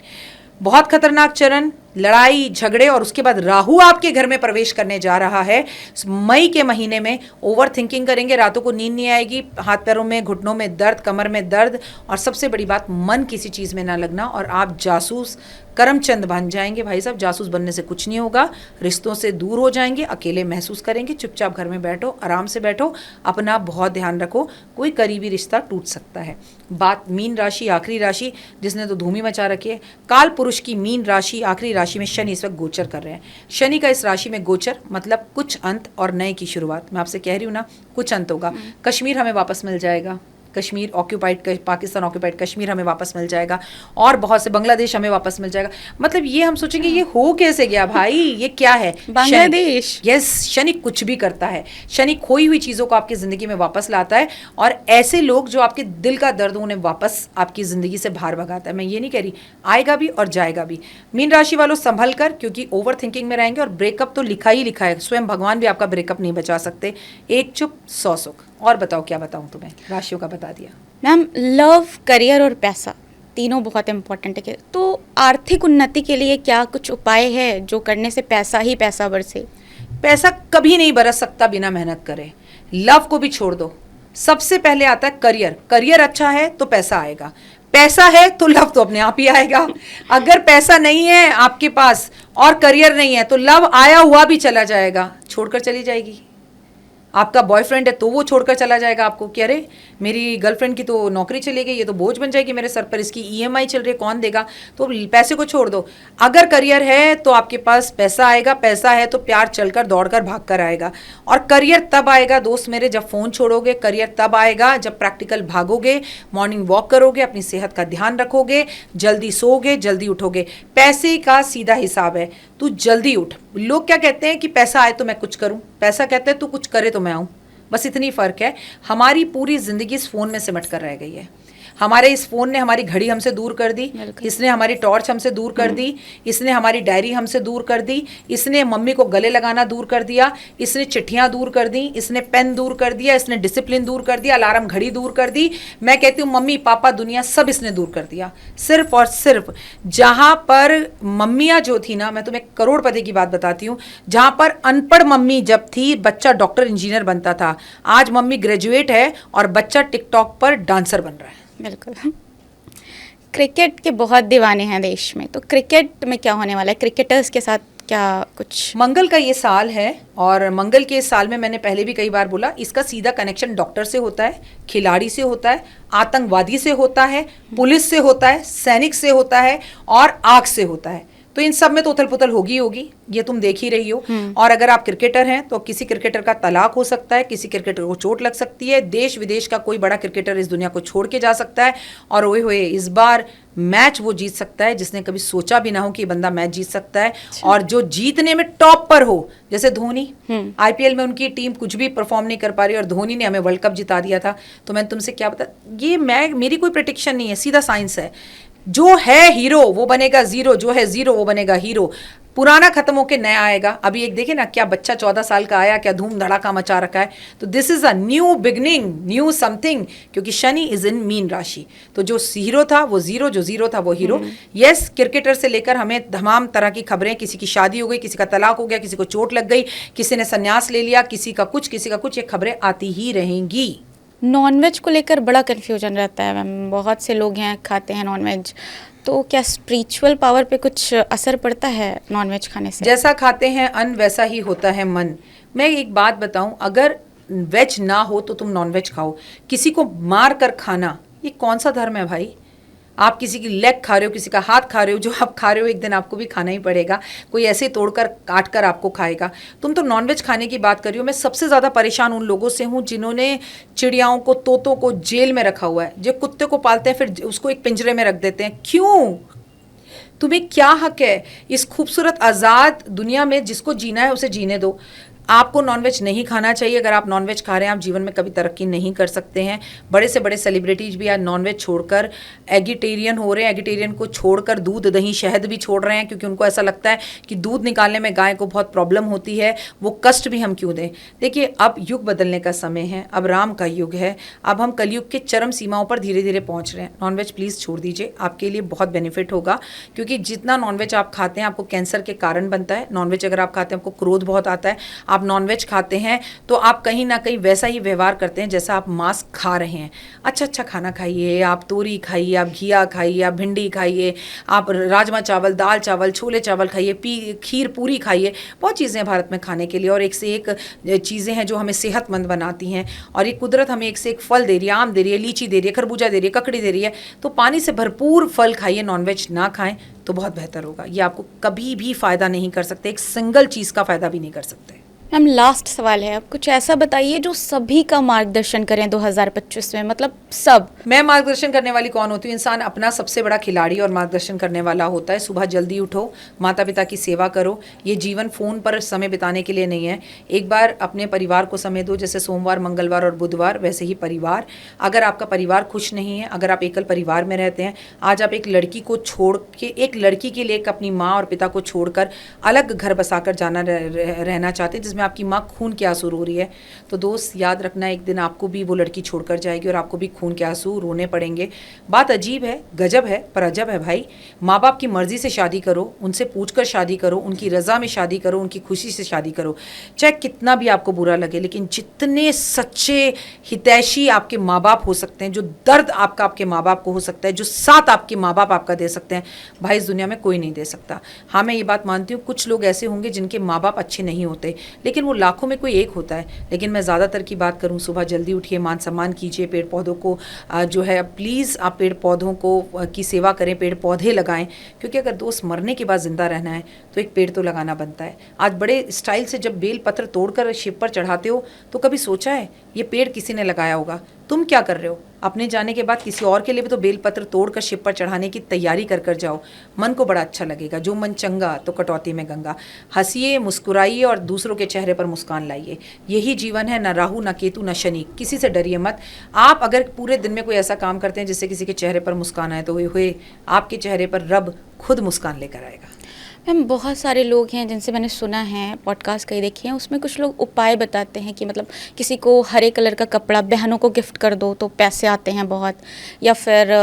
बहुत खतरनाक चरण, लड़ाई झगड़े, और उसके बाद राहु आपके घर में प्रवेश करने जा रहा है। मई के महीने में ओवर थिंकिंग करेंगे, रातों को नींद नहीं आएगी, हाथ पैरों में, घुटनों में दर्द, कमर में दर्द, और सबसे बड़ी बात, मन किसी चीज़ में ना लगना, और आप जासूस करमचंद बन जाएंगे। भाई साहब, जासूस बनने से कुछ नहीं होगा, रिश्तों से दूर हो जाएंगे, अकेले महसूस करेंगे। चुपचाप घर में बैठो, आराम से बैठो, अपना बहुत ध्यान रखो, कोई करीबी रिश्ता टूट सकता है। बात मीन राशि, आखिरी राशि, जिसने तो धूम ही मचा रखी है। काल पुरुष की मीन राशि, आखिरी राशि में शनि इस वक्त गोचर कर रहे हैं। शनि का इस राशि में गोचर मतलब कुछ अंत और नए की शुरुआत। मैं आपसे कह रही हूँ ना, कुछ अंत होगा। कश्मीर हमें वापस मिल जाएगा, कश्मीर ऑक्यूपाइड, पाकिस्तान ऑक्यूपाइड कश्मीर हमें वापस मिल जाएगा, और बहुत से, बांग्लादेश हमें वापस मिल जाएगा। मतलब ये हम सोचेंगे ये हो कैसे गया भाई, ये क्या है? बांग्लादेश। यस, शनि कुछ भी करता है। शनि खोई हुई चीज़ों को आपकी ज़िंदगी में वापस लाता है, और ऐसे लोग जो आपके दिल का दर्द, उन्हें वापस आपकी ज़िंदगी से बाहर भगाता है। मैं ये नहीं कह रही, आएगा भी और जाएगा भी। मीन राशि वालों संभल कर, क्योंकि ओवर थिंकिंग में रहेंगे, और ब्रेकअप तो लिखा ही लिखा है, स्वयं भगवान भी आपका ब्रेकअप नहीं बचा सकते। एक चुप 100 सुख। और बताओ क्या बताऊं तुम्हें, राशियों का बता दिया। मैम लव, करियर और पैसा। तीनों बहुत इम्पोर्टेंट है। तो आर्थिक उन्नति के लिए क्या कुछ उपाय है जो करने से पैसा ही पैसा बरसे? पैसा कभी नहीं बरस सकता बिना मेहनत करे। लव को भी छोड़ दो, सबसे पहले आता है करियर। करियर अच्छा है तो पैसा आएगा, पैसा है तो लव तो अपने आप ही आएगा। अगर पैसा नहीं है आपके पास और करियर नहीं है तो लव आया हुआ भी चला जाएगा, छोड़कर चली जाएगी। आपका बॉयफ्रेंड है तो वो छोड़कर चला जाएगा आपको कि अरे मेरी गर्लफ्रेंड की तो नौकरी चली गई, ये तो बोझ बन जाएगी मेरे सर पर, इसकी ईएमआई चल रही है, कौन देगा? तो पैसे को छोड़ दो। अगर करियर है तो आपके पास पैसा आएगा, पैसा है तो प्यार चलकर दौड़कर भागकर आएगा। और करियर तब आएगा दोस्त मेरे जब फ़ोन छोड़ोगे, करियर तब आएगा जब प्रैक्टिकल भागोगे, मॉर्निंग वॉक करोगे, अपनी सेहत का ध्यान रखोगे, जल्दी सोओगे, जल्दी उठोगे। पैसे का सीधा हिसाब है, तू जल्दी उठ। लोग क्या कहते हैं कि पैसा आए तो मैं कुछ करूं, पैसा कहते हैं तू कुछ करे तो मैं आऊं। बस इतनी फ़र्क है। हमारी पूरी ज़िंदगी इस फ़ोन में सिमट कर रह गई है। हमारे इस फ़ोन ने हमारी घड़ी हमसे दूर कर दी, इसने हमारी टॉर्च हमसे दूर कर दी, इसने हमारी डायरी हमसे दूर कर दी, इसने मम्मी को गले लगाना दूर कर दिया, इसने चिट्ठियाँ दूर कर दी, इसने पेन दूर कर दिया, इसने डिसिप्लिन दूर कर दिया, अलार्म घड़ी दूर कर दी। मैं कहती हूँ मम्मी पापा दुनिया सब इसने दूर कर दिया। सिर्फ और सिर्फ जहाँ पर मम्मियाँ जो थी ना, मैं तुम्हें करोड़पति की बात बताती हूँ, जहाँ पर अनपढ़ मम्मी जब थी बच्चा डॉक्टर इंजीनियर बनता था, आज मम्मी ग्रेजुएट है और बच्चा टिकटॉक पर डांसर बन रहा है। बिल्कुल। क्रिकेट के बहुत दीवाने हैं देश में, तो क्रिकेट में क्या होने वाला है? क्रिकेटर्स के साथ क्या कुछ? मंगल का ये साल है और मंगल के इस साल में मैंने पहले भी कई बार बोला, इसका सीधा कनेक्शन डॉक्टर से होता है, खिलाड़ी से होता है, आतंकवादी से होता है, पुलिस से होता है, सैनिक से होता है और आग से होता है। तो इन सब में तो उथल पुथल होगी होगी, ये तुम देख ही रही हो। और अगर आप क्रिकेटर हैं तो किसी क्रिकेटर का तलाक हो सकता है, किसी क्रिकेटर को चोट लग सकती है, देश विदेश का कोई बड़ा क्रिकेटर इस दुनिया को छोड़ के जा सकता है। और ओए होए इस बार मैच वो जीत सकता है जिसने कभी सोचा भी ना हो कि ये बंदा मैच जीत सकता है। और जो जीतने में टॉप पर हो, जैसे धोनी, आईपीएल में उनकी टीम कुछ भी परफॉर्म नहीं कर पा रही और धोनी ने हमें वर्ल्ड कप जिता दिया था। तो मैं तुमसे क्या बता, ये मेरी कोई प्रेडिक्शन नहीं है, सीधा साइंस है। जो है हीरो वो बनेगा जीरो, जो है जीरो वो बनेगा हीरो। पुराना खत्म होके नया आएगा। अभी एक देखे ना, क्या बच्चा 14 साल का आया, क्या धूम धड़ाका मचा रखा है। तो this is a new beginning, new something, क्योंकि शनि इज इन मीन राशि। तो जो हीरो था वो जीरो, जो जीरो था वो हीरो। यस, क्रिकेटर से लेकर हमें तमाम तरह की खबरें, किसी की शादी हो गई, किसी का तलाक हो गया, किसी को चोट लग गई, किसी ने संन्यास ले लिया, किसी का कुछ, ये खबरें आती ही रहेंगी। नॉनवेज को लेकर बड़ा कन्फ्यूजन रहता है मैम, बहुत से लोग हैं खाते हैं नॉनवेज, तो क्या स्पिरिचुअल पावर पे कुछ असर पड़ता है नॉनवेज खाने से? जैसा खाते हैं अन्न वैसा ही होता है मन। मैं एक बात बताऊं, अगर वेज ना हो तो तुम नॉनवेज खाओ। किसी को मार कर खाना, ये कौन सा धर्म है भाई? आप किसी की लेग खा रहे हो, किसी का हाथ खा रहे हो, जो आप खा रहे हो एक दिन आपको भी खाना ही पड़ेगा। कोई ऐसे तोड़कर काट कर आपको खाएगा। तुम तो नॉनवेज खाने की बात कर रही हो। मैं सबसे ज़्यादा परेशान उन लोगों से हूँ जिन्होंने चिड़ियाओं को, तोतों को जेल में रखा हुआ है। जो कुत्ते को पालते हैं फिर उसको एक पिंजरे में रख देते हैं। क्यों? तुम्हें क्या हक है इस खूबसूरत आज़ाद दुनिया में? जिसको जीना है उसे जीने दो। आपको नॉनवेज नहीं खाना चाहिए। अगर आप नॉनवेज खा रहे हैं आप जीवन में कभी तरक्की नहीं कर सकते हैं। बड़े से बड़े सेलिब्रिटीज भी आज नॉनवेज छोड़कर एगिटेरियन हो रहे हैं। एगिटेरियन को छोड़कर दूध, दही, शहद भी छोड़ रहे हैं, क्योंकि उनको ऐसा लगता है कि दूध निकालने में गाय को बहुत प्रॉब्लम होती है, वो कष्ट भी हम क्यों दें। देखिए, अब युग बदलने का समय है, अब राम का युग है, अब हम कलयुग के चरम सीमाओं पर धीरे धीरे पहुँच रहे हैं। नॉनवेज प्लीज़ छोड़ दीजिए, आपके लिए बहुत बेनिफिट होगा, क्योंकि जितना नॉनवेज आप खाते हैं आपको कैंसर के कारण बनता है। नॉनवेज अगर आप खाते हैं आपको क्रोध बहुत आता है। आप नॉनवेज खाते हैं तो आप कहीं ना कहीं वैसा ही व्यवहार करते हैं जैसा आप मांस खा रहे हैं। अच्छा खाना खाइए, आप तोरी खाइए, आप घिया खाइए, आप भिंडी खाइए, आप राजमा चावल, दाल चावल, छोले चावल खाइए, खीर पूरी खाइए। बहुत चीज़ें हैं भारत में खाने के लिए और एक से एक चीज़ें हैं जो हमें सेहतमंद बनाती हैं। और ये कुदरत हमें एक से एक फल दे रही है, आम दे रही है, लीची दे रही है, खरबूजा दे रही है, ककड़ी दे रही है। तो पानी से भरपूर फल खाइए, नॉनवेज ना खाएं तो बहुत बेहतर होगा। ये आपको कभी भी फ़ायदा नहीं कर सकते, एक सिंगल चीज़ का फ़ायदा भी नहीं कर सकते। मैम, लास्ट सवाल है, अब कुछ ऐसा बताइए जो सभी का मार्गदर्शन करें 2025 में, मतलब सब। मैं मार्गदर्शन करने वाली कौन होती हूँ? इंसान अपना सबसे बड़ा खिलाड़ी और मार्गदर्शन करने वाला होता है। सुबह जल्दी उठो, माता पिता की सेवा करो। ये जीवन फ़ोन पर समय बिताने के लिए नहीं है। एक बार अपने परिवार को समय दो, जैसे सोमवार, मंगलवार और बुधवार, वैसे ही परिवार। अगर आपका परिवार खुश नहीं है, अगर आप एकल परिवार में रहते हैं, आज आप एक लड़की को छोड़ के, एक लड़की के लिए अपनी माँ और पिता को छोड़कर अलग घर बसाकर जाना रहना चाहते हैं, जिसमें में आपकी माँ खून के आंसू रो रही है, तो दोस्त याद रखना एक दिन आपको भी वो लड़की छोड़कर जाएगी और आपको भी खून के आंसू रोने पड़ेंगे। बात अजीब है, गजब है, पर अजब है भाई। माँ बाप की मर्जी से शादी करो, उनसे पूछकर शादी करो, उनकी रज़ा में शादी करो, उनकी खुशी से शादी करो, चाहे कितना भी आपको बुरा लगे। लेकिन जितने सच्चे हितैषी आपके माँ बाप हो सकते हैं, जो दर्द आपका आपके माँ बाप को हो सकता है, जो साथ आपके माँ बाप आपका दे सकते हैं, भाई इस दुनिया में कोई नहीं दे सकता। हाँ, मैं ये बात मानती हूँ कुछ लोग ऐसे होंगे जिनके माँ बाप अच्छे नहीं होते, लेकिन वो लाखों में कोई एक होता है। लेकिन मैं ज़्यादातर की बात करूँ, सुबह जल्दी उठिए, मान सम्मान कीजिए, पेड़ पौधों को जो है प्लीज़ आप पेड़ पौधों को की सेवा करें, पेड़ पौधे लगाएं, क्योंकि अगर दोस्त मरने के बाद ज़िंदा रहना है तो एक पेड़ तो लगाना बनता है। आज बड़े स्टाइल से जब बेल पत्र तोड़कर शिव पर चढ़ाते हो तो कभी सोचा है ये पेड़ किसी ने लगाया होगा? तुम क्या कर रहे हो? अपने जाने के बाद किसी और के लिए भी तो बेलपत्र तोड़कर शिव पर चढ़ाने की तैयारी कर जाओ, मन को बड़ा अच्छा लगेगा। जो मन चंगा तो कटौती में गंगा। हंसिए, मुस्कुराइए और दूसरों के चेहरे पर मुस्कान लाइए। यही जीवन है, ना राहु ना केतु ना शनि। किसी से डरिए मत। आप अगर पूरे दिन में कोई ऐसा काम करते हैं जिससे किसी के चेहरे पर मुस्कान आए, तो हुए आपके चेहरे पर रब खुद मुस्कान लेकर आएगा। मैम, बहुत सारे लोग हैं जिनसे मैंने सुना है, पॉडकास्ट कई देखे हैं, उसमें कुछ लोग उपाय बताते हैं कि मतलब किसी को हरे कलर का कपड़ा बहनों को गिफ्ट कर दो तो पैसे आते हैं बहुत, या फिर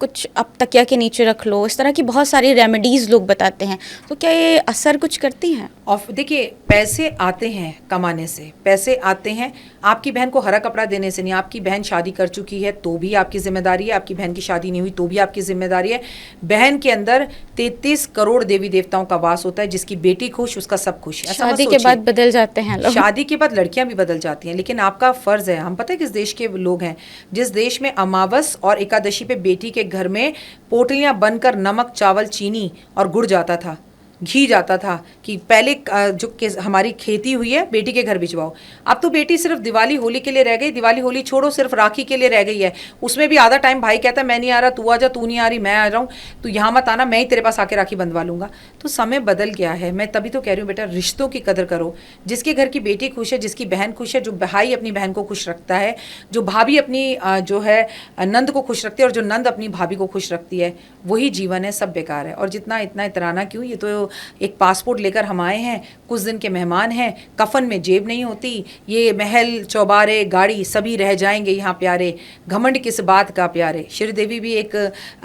कुछ अब तकिया के नीचे रख लो। इस तरह की बहुत सारी रेमेडीज़ लोग बताते हैं, तो क्या ये असर कुछ करती हैं? और देखिए, पैसे आते हैं कमाने से, पैसे आते हैं। आपकी बहन को हरा कपड़ा देने से नहीं। आपकी बहन शादी कर चुकी है तो भी आपकी जिम्मेदारी है, आपकी बहन की शादी नहीं हुई तो भी आपकी जिम्मेदारी है। बहन के अंदर 33 करोड़ देवी देवताओं का वास होता है। जिसकी बेटी खुश उसका सब खुश। शादी के बाद बदल जाते हैं लोग। शादी के बाद लड़कियां भी बदल जाती हैं, लेकिन आपका फर्ज है। हम पता है किस देश के लोग हैं? जिस देश में अमावस और एकादशी पे बेटी के घर में पोटलियां बनकर नमक, चावल, चीनी और गुड़ जाता था, घी जाता था, कि पहले जो हमारी खेती हुई है बेटी के घर भिजवाओ। अब तो बेटी सिर्फ दिवाली होली के लिए रह गई। दिवाली होली छोड़ो, सिर्फ राखी के लिए रह गई है। उसमें भी आधा टाइम भाई कहता है मैं नहीं आ रहा, तू आ जा, तू नहीं आ रही मैं आ रहा हूँ, तू यहाँ मत आना, मैं ही तेरे पास आके राखी बंधवा लूंगा। तो समय बदल गया है। मैं तभी तो कह रही हूँ बेटा, रिश्तों की कदर करो। जिसके घर की बेटी खुश है, जिसकी बहन खुश है, जो भाई अपनी बहन को खुश रखता है, जो भाभी अपनी जो है नंद को खुश रखती है, और जो नंद अपनी भाभी को खुश रखती है, वही जीवन है। सब बेकार है। और जितना इतना इतराना क्यों? ये तो एक पासपोर्ट लेकर हम आए हैं, कुछ दिन के मेहमान हैं, कफन में जेब नहीं होती। ये महल, चौबारे, गाड़ी सभी रह जाएंगे यहाँ प्यारे, घमंड किस बात का प्यारे। श्रीदेवी भी एक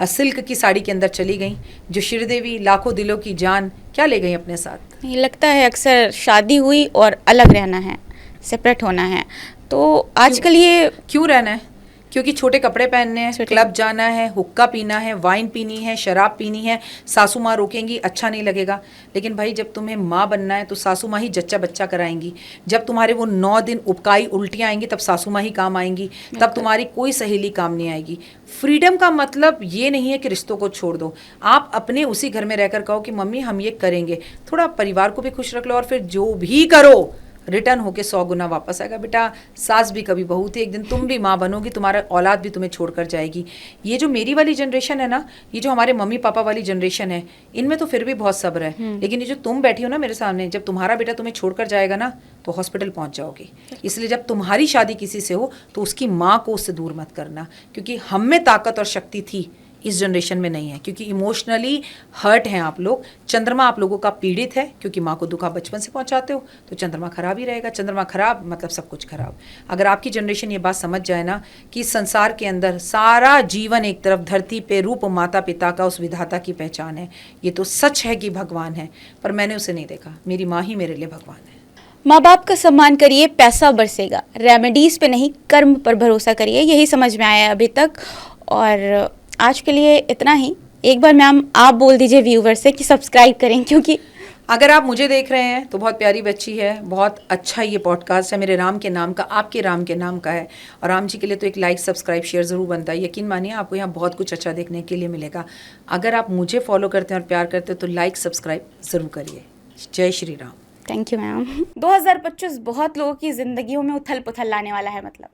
सिल्क की साड़ी के अंदर चली गई। जो श्रीदेवी लाखों दिलों की जान क्या ले गई अपने साथ? ये लगता है अक्सर शादी हुई और अलग रहना है, सेपरेट होना है। तो आजकल ये क्यों रहना है? क्योंकि छोटे कपड़े पहनने हैं, क्लब जाना है, हुक्का पीना है, वाइन पीनी है, शराब पीनी है। सासू माँ रोकेंगी, अच्छा नहीं लगेगा। लेकिन भाई जब तुम्हें माँ बनना है तो सासू माँ ही जच्चा बच्चा कराएंगी। जब तुम्हारे वो 9 दिन उपकाई उल्टियाँ आएंगी तब सासू माँ ही काम आएंगी, तब तुम्हारी कोई सहेली काम नहीं आएगी। फ्रीडम का मतलब ये नहीं है कि रिश्तों को छोड़ दो। आप अपने उसी घर में रहकर कहो कि मम्मी हम ये करेंगे। थोड़ा परिवार को भी खुश रख लो, और फिर जो भी करो रिटर्न होके 100 गुना वापस आएगा। बेटा, सास भी कभी बहू थी, एक दिन तुम भी माँ बनोगी, तुम्हारा औलाद भी तुम्हें छोड़कर जाएगी। ये जो मेरी वाली जनरेशन है ना, ये जो हमारे मम्मी पापा वाली जनरेशन है, इनमें तो फिर भी बहुत सब्र है। लेकिन ये जो तुम बैठी हो ना मेरे सामने, जब तुम्हारा बेटा तुम्हें छोड़कर जाएगा ना तो हॉस्पिटल पहुंच जाओगी। इसलिए जब तुम्हारी शादी किसी से हो तो उसकी माँ को उससे दूर मत करना, क्योंकि हम में ताकत और शक्ति थी, इस जनरेशन में नहीं है। क्योंकि इमोशनली हर्ट हैं आप लोग। चंद्रमा आप लोगों का पीड़ित है, क्योंकि माँ को दुख आप बचपन से पहुंचाते हो, तो चंद्रमा खराब ही रहेगा। चंद्रमा खराब मतलब सब कुछ खराब। अगर आपकी जनरेशन ये बात समझ जाए ना कि इस संसार के अंदर सारा जीवन एक तरफ, धरती पे रूप माता पिता का, उस विधाता की पहचान है। ये तो सच है कि भगवान है, पर मैंने उसे नहीं देखा। मेरी माँ ही मेरे लिए भगवान है। माँ बाप का सम्मान करिए, पैसा बरसेगा। रेमेडीज़ पे नहीं, कर्म पर भरोसा करिए। यही समझ में आया है अभी तक। और आज के लिए इतना ही। एक बार मैम आप बोल दीजिए व्यूवर से कि सब्सक्राइब करें, क्योंकि अगर आप मुझे देख रहे हैं तो बहुत प्यारी बच्ची है, बहुत अच्छा ये पॉडकास्ट है, मेरे राम के नाम का, आपके राम के नाम का है। और राम जी के लिए तो एक लाइक, सब्सक्राइब, शेयर ज़रूर बनता है। यकीन मानिए आपको यहाँ बहुत कुछ अच्छा देखने के लिए मिलेगा। अगर आप मुझे फॉलो करते हैं और प्यार करते हैं तो लाइक, सब्सक्राइब ज़रूर करिए। जय Shri Ram. Thank you ma'am. 2025 बहुत लोगों की ज़िंदगियों में उथल पुथल लाने वाला है मतलब।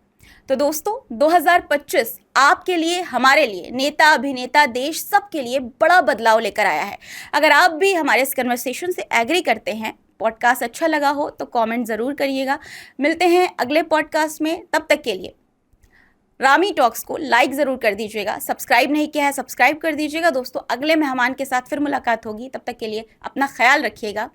तो दोस्तों, 2025 आपके लिए, हमारे लिए, नेता, अभिनेता, देश सबके लिए बड़ा बदलाव लेकर आया है। अगर आप भी हमारे इस कन्वर्सेशन से एग्री करते हैं, पॉडकास्ट अच्छा लगा हो तो कमेंट ज़रूर करिएगा। मिलते हैं अगले पॉडकास्ट में। तब तक के लिए रामी टॉक्स को लाइक ज़रूर कर दीजिएगा। सब्सक्राइब नहीं किया है, सब्सक्राइब कर दीजिएगा। दोस्तों, अगले मेहमान के साथ फिर मुलाकात होगी। तब तक के लिए अपना ख्याल रखिएगा।